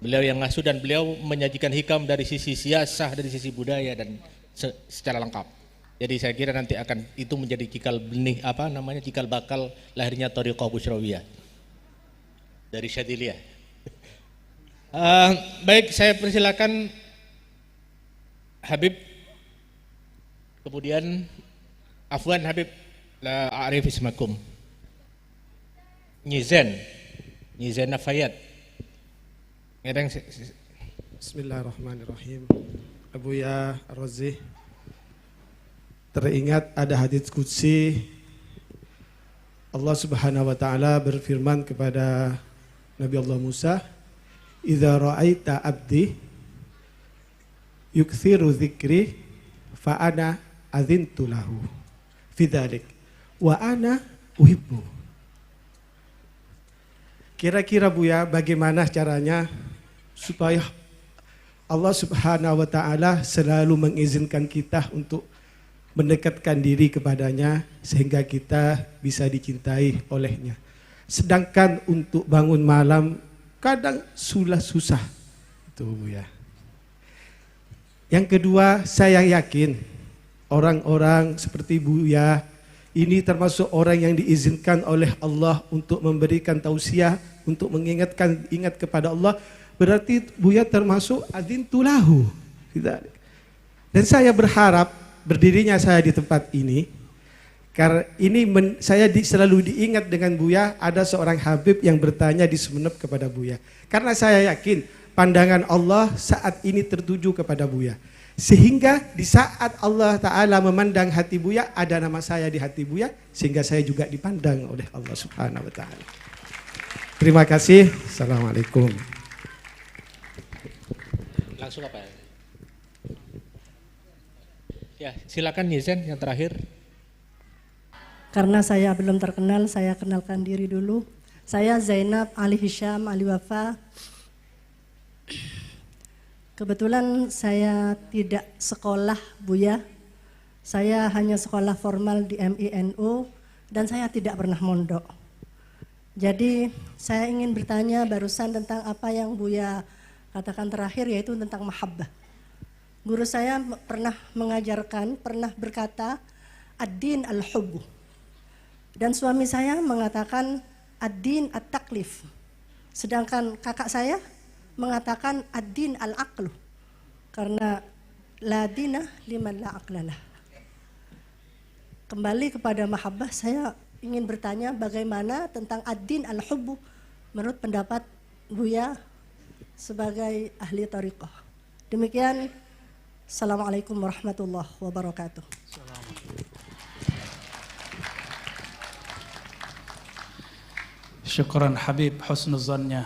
Beliau yang ngasuh dan beliau menyajikan hikam dari sisi siasah, dari sisi budaya dan secara lengkap. Jadi saya kira nanti akan itu menjadi cikal benih cikal bakal lahirnya Thariqah Bushrawiyah dari Syadiliyah. Baik, saya persilakan Habib, kemudian Afwan Habib la a'rif ismakum. Nyizen Nafayat. Bismillahirrahmanirrahim. Buya Ar-Razi, teringat ada hadits qudsi Allah Subhanahu wa taala berfirman kepada Nabi Allah Musa, "Idza ra'aita 'abdi yukthiru dzikri fa ana adzintu lahu fi dzalik wa ana uhibbu." Kira-kira Buya, bagaimana caranya supaya Allah Subhanahu wa taala selalu mengizinkan kita untuk mendekatkan diri kepadanya sehingga kita bisa dicintai olehnya. Sedangkan untuk bangun malam kadang susah. Itu Buya. Yang kedua, saya yakin orang-orang seperti Buya ini termasuk orang yang diizinkan oleh Allah untuk memberikan tausiah, untuk ingat kepada Allah. Berarti Buya termasuk adzintu lahu. Dan saya berharap berdirinya saya di tempat ini, karena ini saya selalu diingat dengan Buya, ada seorang Habib yang bertanya di Sumeneb kepada Buya. Karena saya yakin pandangan Allah saat ini tertuju kepada Buya. Sehingga di saat Allah Ta'ala memandang hati Buya, ada nama saya di hati Buya, sehingga saya juga dipandang oleh Allah Subhanahu wa Ta'ala. Terima kasih. Assalamualaikum. Langsung apa? Ya, silakan Nyizen yang terakhir. Karena saya belum terkenal, saya kenalkan diri dulu. Saya Zainab Ali Hisham Ali Wafa. Kebetulan saya tidak sekolah Buya. Saya hanya sekolah formal di MINU dan saya tidak pernah mondok. Jadi saya ingin bertanya barusan tentang apa yang Buya katakan terakhir, yaitu tentang mahabbah. Guru saya pernah mengajarkan, pernah berkata ad-din al-hubbu. Dan suami saya mengatakan ad-din at-taklif. Sedangkan kakak saya mengatakan ad-din al-aqlu. Karena la dina liman la aqlalah. Kembali kepada mahabbah, saya ingin bertanya bagaimana tentang ad-din al-hubbu menurut pendapat Buya sebagai ahli thariqah. Demikian, assalamualaikum warahmatullahi wabarakatuh. Syukran Habib, husnuzannya.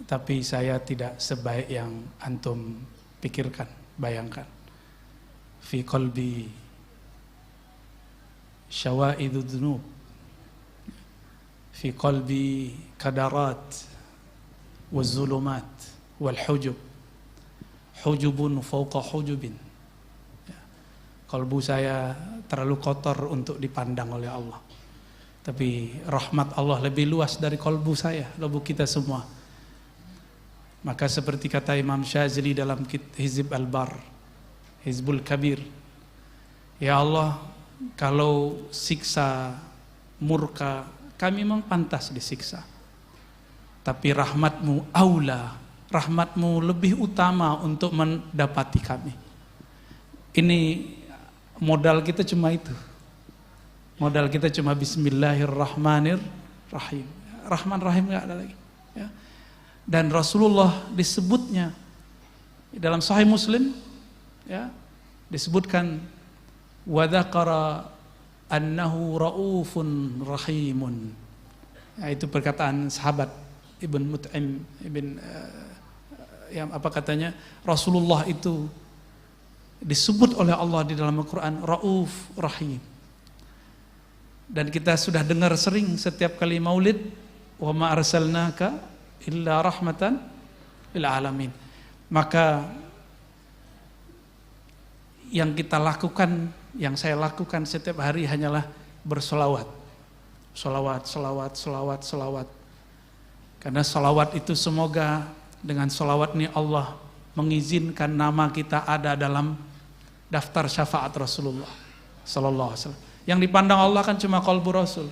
Tapi saya tidak sebaik yang antum pikirkan, bayangkan. Fi qalbi syawaidu dzunub, fi qalbi kadarat waz-zulumat wal hujub, hujubun fawqa hujubin. Kalbu saya terlalu kotor untuk dipandang oleh Allah. Tapi rahmat Allah lebih luas dari kalbu saya, kalbu kita semua. Maka seperti kata Imam Syazili dalam Hizb Al-Bar, Hizbul Kabir, ya Allah, kalau siksa, murka, kami memang pantas disiksa. Tapi rahmatmu aula, rahmatmu lebih utama untuk mendapati kami. Ini modal kita cuma itu. Modal kita cuma Bismillahirrahmanirrahim. Rahman Rahim enggak ada lagi. Ya. Dan Rasulullah disebutnya dalam Sahih Muslim, ya, disebutkan wa dzakara annahu raufun rahimun. Ya, itu perkataan sahabat Ibn Mut'im yang apa katanya, Rasulullah itu disebut oleh Allah di dalam Al-Quran rauf rahim. Dan kita sudah dengar sering setiap kali maulid, wa ma arsalnaka illa rahmatan lil alamin. Maka yang kita lakukan, yang saya lakukan setiap hari hanyalah bersolawat. Solawat. Karena solawat itu semoga dengan sholawat ini Allah mengizinkan nama kita ada dalam daftar syafaat Rasulullah sallallahu alaihi wasallam. Yang dipandang Allah kan cuma qalbu Rasul.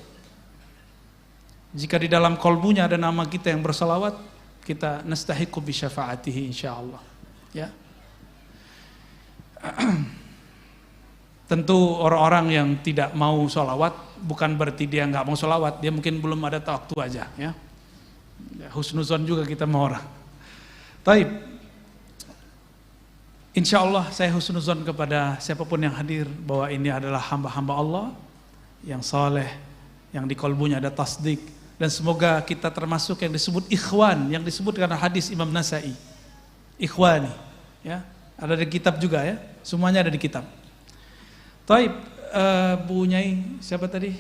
Jika di dalam kolbunya ada nama kita yang bersalawat, kita nastahiqu bi syafaatihi insyaallah. Ya. Tentu orang-orang yang tidak mau sholawat bukan berarti dia nggak mau sholawat, dia mungkin belum ada waktu aja. Ya. Husnuzon juga kita mau orang. Taib. Insya Allah saya husnuzon kepada siapapun yang hadir bahwa ini adalah hamba-hamba Allah yang saleh, yang di kolbunya ada tasdik, dan semoga kita termasuk yang disebut ikhwan, yang disebut karena hadis Imam Nasai. Ikhwani, ya, ada di kitab juga ya, semuanya ada di kitab. Taib, Bu Nyai, siapa tadi?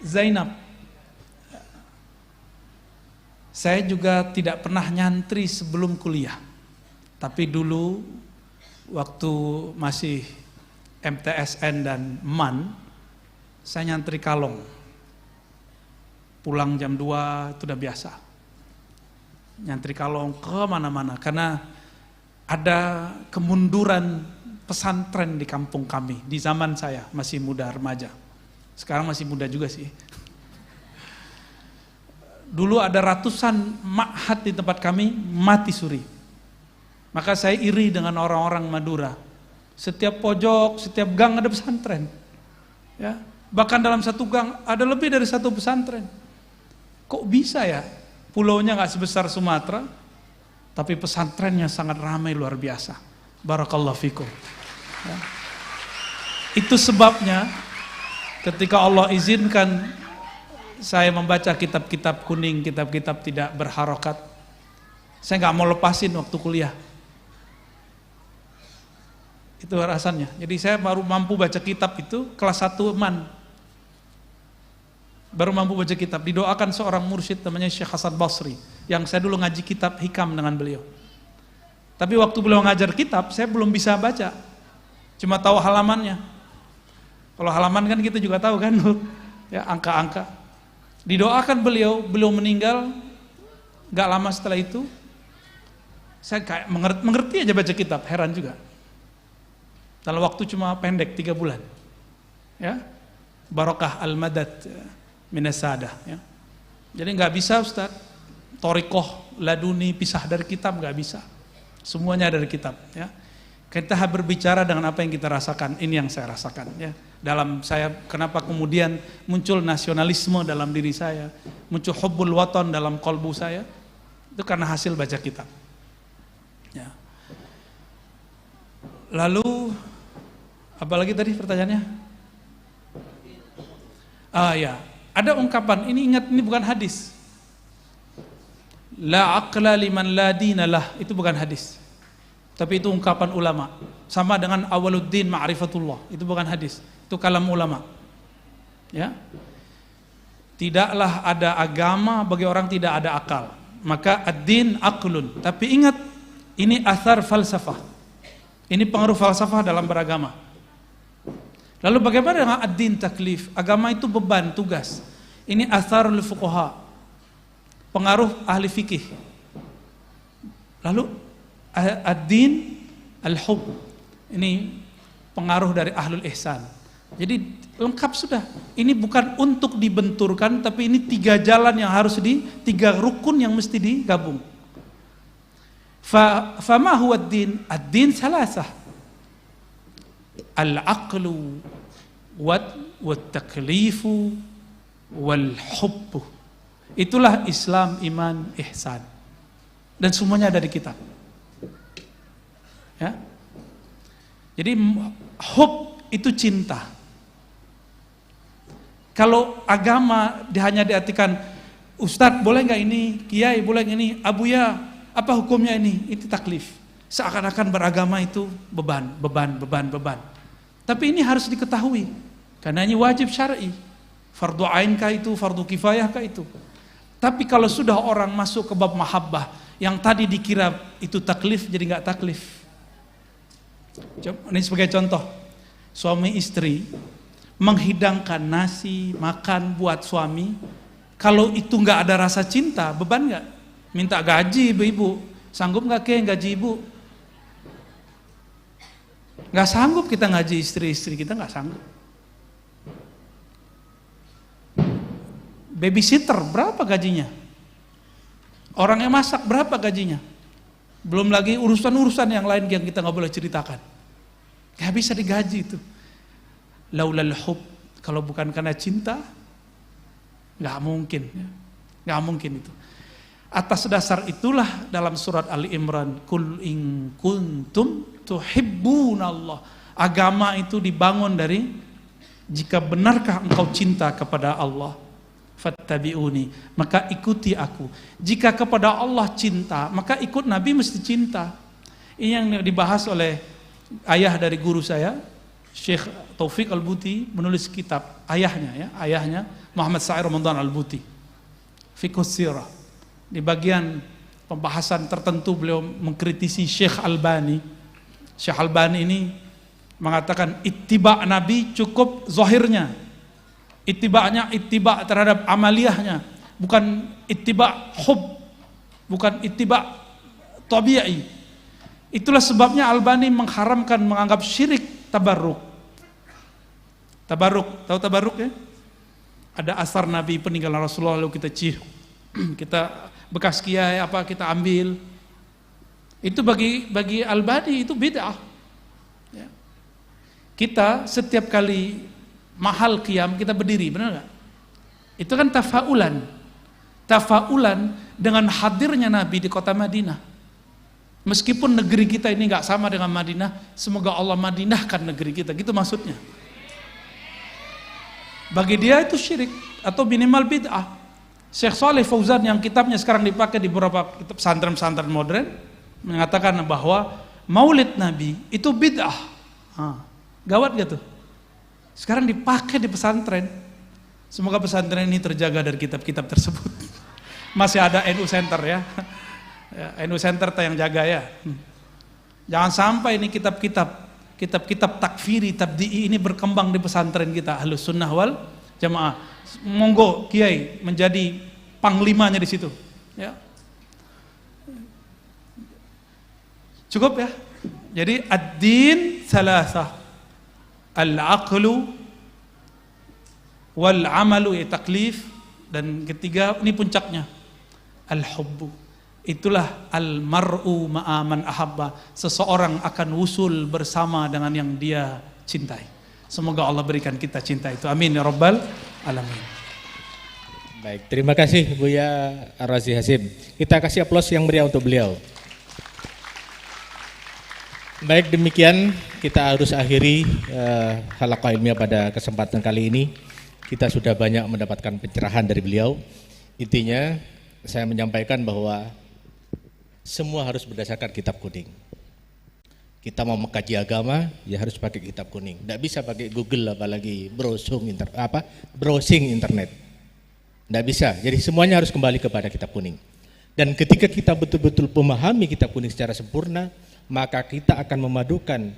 Zainab. Saya juga tidak pernah nyantri sebelum kuliah, tapi dulu waktu masih MTSN dan MAN, saya nyantri kalong. Pulang jam 2 itu udah biasa. Nyantri kalong ke mana-mana karena ada kemunduran pesantren di kampung kami di zaman saya masih muda remaja. Sekarang masih muda juga sih. Dulu ada ratusan ma'had di tempat kami mati suri. Maka saya iri dengan orang-orang Madura. Setiap pojok, setiap gang ada pesantren. Ya, bahkan dalam satu gang ada lebih dari satu pesantren. Kok bisa ya? Pulaunya nggak sebesar Sumatera, tapi pesantrennya sangat ramai luar biasa. Barakallahu fikum. Ya. Itu sebabnya ketika Allah izinkan saya membaca kitab-kitab kuning, kitab-kitab tidak berharokat, saya nggak mau lepasin waktu kuliah. Itu alasannya. Jadi saya baru mampu baca kitab itu kelas 1 MAN. Baru mampu baca kitab. Didoakan seorang mursyid namanya Syekh Hasan Basri, yang saya dulu ngaji kitab hikam dengan beliau. Tapi waktu beliau ngajar kitab, saya belum bisa baca. Cuma tahu halamannya. Kalau halaman kan kita juga tahu kan, ya, angka-angka. Didoakan beliau meninggal. Gak lama setelah itu, saya kayak mengerti aja baca kitab, heran juga. Dalam waktu cuma pendek 3 bulan, ya, barokah al-madad minasadah, ya. Jadi nggak bisa Ustaz, torikoh laduni pisah dari kitab, nggak bisa. Semuanya dari kitab, ya. Kita berbicara dengan apa yang kita rasakan. Ini yang saya rasakan, ya. Dalam saya, kenapa kemudian muncul nasionalisme dalam diri saya, muncul hubbul watan dalam kolbu saya, itu karena hasil baca kitab, ya. Lalu apalagi tadi pertanyaannya? Ya, ada ungkapan, ini ingat, ini bukan hadis. La aqla liman la dinalah, itu bukan hadis. Tapi itu ungkapan ulama. Sama dengan awaluddin ma'rifatullah, itu bukan hadis. Itu kalam ulama. Ya. Tidaklah ada agama bagi orang tidak ada akal. Maka ad-din aqlun. Tapi ingat, ini athar falsafah. Ini pengaruh falsafah dalam beragama. Lalu bagaimana dengan ad-din taklif? Agama itu beban, tugas. Ini atharul fuqaha, pengaruh ahli fikih. Lalu ad-din al-hub, ini pengaruh dari ahlul ihsan. Jadi lengkap sudah. Ini bukan untuk dibenturkan, tapi ini 3 jalan yang harus 3 rukun yang mesti digabung. Fama huwa ad-din? Ad-din salasah. Al-aqlu wat-taklifu wal-hubbu. Itulah Islam, iman, ihsan. Dan semuanya ada di kitab. Ya. Jadi hub itu cinta. Kalau agama hanya diartikan, Ustadz boleh nggak ini, Kiai boleh nggak ini, Abuya apa hukumnya ini? Itu taklif. Seakan-akan beragama itu beban. Tapi ini harus diketahui, karena ini wajib syar'i. Fardu ain kah itu, fardu kifayah kah itu. Tapi kalau sudah orang masuk ke bab mahabbah, yang tadi dikira itu taklif jadi nggak taklif. Ini sebagai contoh, suami istri menghidangkan nasi, makan buat suami, kalau itu nggak ada rasa cinta, beban nggak? Minta gaji ibu-ibu, Sanggup nggak Kiai gaji ibu? Nggak sanggup kita ngaji istri-istri kita, nggak sanggup. Babysitter berapa gajinya? Orang yang masak berapa gajinya? Belum lagi urusan-urusan yang lain yang kita nggak boleh ceritakan. Gak bisa digaji itu. Laulal hub, kalau bukan karena cinta, nggak mungkin, nggak mungkin itu. Atas dasar itulah dalam surat Ali Imran, Kul in kuntum tuhibbunallah. Agama itu dibangun dari jika benarkah engkau cinta kepada Allah, fattabi'uni, maka ikuti aku. Jika kepada Allah cinta, maka ikut Nabi mesti cinta. Ini yang dibahas oleh ayah dari guru saya, Syekh Taufik Al-Buti, menulis kitab ayahnya Muhammad Sa'ir Ramadan Al-Buti, Fiqhus Sirah. Di bagian pembahasan tertentu beliau mengkritisi Syekh Albani. Syekh Albani ini mengatakan ittiba' Nabi cukup zahirnya. Ittiba'nya ittiba' terhadap amaliyahnya, bukan ittiba' hub, bukan ittiba' tabi'i. Itulah sebabnya Albani mengharamkan, menganggap syirik tabarruk. Tabarruk, tahu tabarruk ya? Ada asar Nabi peninggalan Rasulullah lalu kita kita bekas kiai apa kita ambil. Itu bagi Albani itu bid'ah. Ya. Kita setiap kali mahal qiyam kita berdiri, benar nggak? Itu kan tafaulan dengan hadirnya Nabi di kota Madinah. Meskipun negeri kita ini nggak sama dengan Madinah, semoga Allah madinahkan negeri kita, gitu maksudnya. Bagi dia itu syirik atau minimal bid'ah. Syekh Saleh Fauzan yang kitabnya sekarang dipakai di beberapa kitab pesantren-pesantren modern mengatakan bahwa Maulid Nabi itu bid'ah. Gawat gitu. Sekarang dipakai di pesantren. Semoga pesantren ini terjaga dari kitab-kitab tersebut. Masih ada NU Center ya. NU Center yang jaga ya. Jangan sampai ini kitab-kitab takfiri, tabdi'i ini berkembang di pesantren kita Ahlus Sunnah wal Jamaah. Monggo Kiai menjadi panglimanya di situ. Ya. Cukup ya. Jadi ad-din salasah. Al-aqlu wal amalu ya taklif, dan ketiga ini puncaknya al-hubbu. Itulah al-mar'u ma'aman ahabba. Seseorang akan wusul bersama dengan yang dia cintai. Semoga Allah berikan kita cinta itu. Amin ya rabbal alamin. Baik, terima kasih Buya Ar-Razi Hasim. Kita kasih aplaus yang meriah untuk beliau. Baik, demikian kita harus akhiri halaqah ilmiah pada kesempatan kali ini. Kita sudah banyak mendapatkan pencerahan dari beliau. Intinya saya menyampaikan bahwa semua harus berdasarkan kitab kuning. Kita mau mengkaji agama, ya harus pakai kitab kuning. Tidak bisa pakai Google apalagi browsing internet. Tidak bisa. Jadi semuanya harus kembali kepada kitab kuning. Dan ketika kita betul-betul memahami kitab kuning secara sempurna, maka kita akan memadukan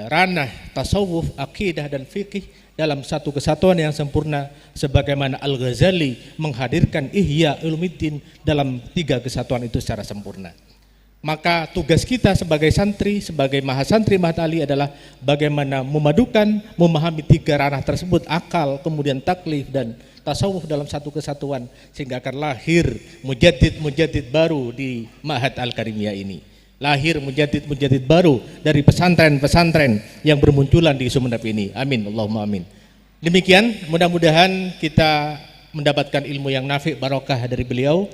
ranah tasawuf, akidah dan fikih dalam satu kesatuan yang sempurna, sebagaimana Al-Ghazali menghadirkan Ihya Ulumuddin dalam 3 kesatuan itu secara sempurna. Maka tugas kita sebagai santri, sebagai mahasantri Mahat Ali adalah bagaimana memadukan, memahami 3 ranah tersebut, akal, kemudian taklif dan tasawuf dalam satu kesatuan, sehingga akan lahir mujaddid baru di Mahat Al-Karimiyah ini. Lahir mujaddid baru dari pesantren-pesantren yang bermunculan di Sumeneb ini. Amin, Allahumma amin. Demikian, mudah-mudahan kita mendapatkan ilmu yang nafi' barokah dari beliau,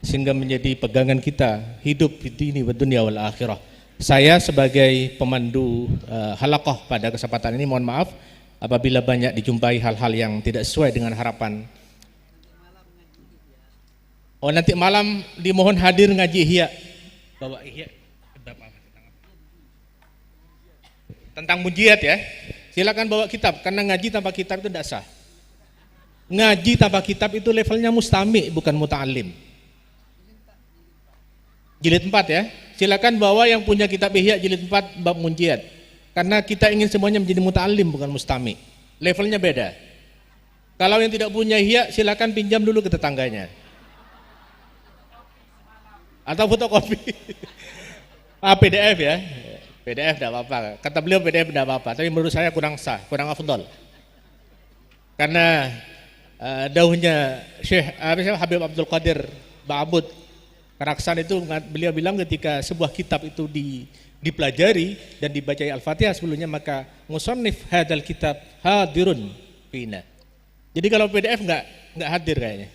sehingga menjadi pegangan kita hidup di dini wa dunia wal akhirah. Saya sebagai pemandu halaqah pada kesempatan ini mohon maaf apabila banyak dijumpai hal-hal yang tidak sesuai dengan harapan. Oh, nanti malam dimohon hadir ngaji Ihya. Bawa Ihya tentang mujizat ya. Silakan bawa kitab, karena ngaji tanpa kitab itu tidak sah. Ngaji tanpa kitab itu levelnya mustami, bukan muta'alim. Jilid 4 ya. Silakan bawa yang punya kitab Ihya jilid 4 bab mujizat. Karena kita ingin semuanya menjadi muta'alim, bukan mustami. Levelnya beda. Kalau yang tidak punya Ihya, silakan pinjam dulu ke tetangganya. Atau fotokopi. PDF ya. PDF tidak apa-apa. Kata beliau PDF tidak apa-apa, tapi menurut saya kurang sah, kurang afdal. Karena dauhnya Syekh Habib Abdul Qadir Ba'abud Karaksan itu, beliau bilang ketika sebuah kitab itu dipelajari dan dibacai Al-Fatihah sebelumnya, maka musannif hadal kitab hadirun fina. Jadi kalau PDF nggak hadir kayaknya.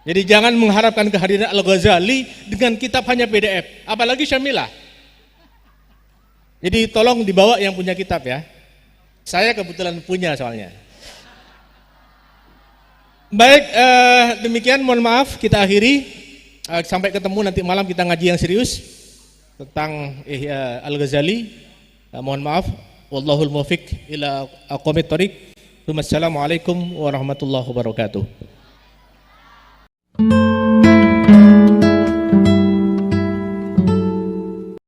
Jadi jangan mengharapkan kehadiran Al-Ghazali dengan kitab hanya PDF, apalagi Syamilah. Jadi tolong dibawa yang punya kitab ya. Saya kebetulan punya soalnya. Baik, demikian, mohon maaf kita akhiri. Sampai ketemu nanti malam, kita ngaji yang serius tentang Al-Ghazali. Mohon maaf. Wallahul muwaffiq ila aqwamit thoriq. Wassalamualaikum warahmatullahi wabarakatuh.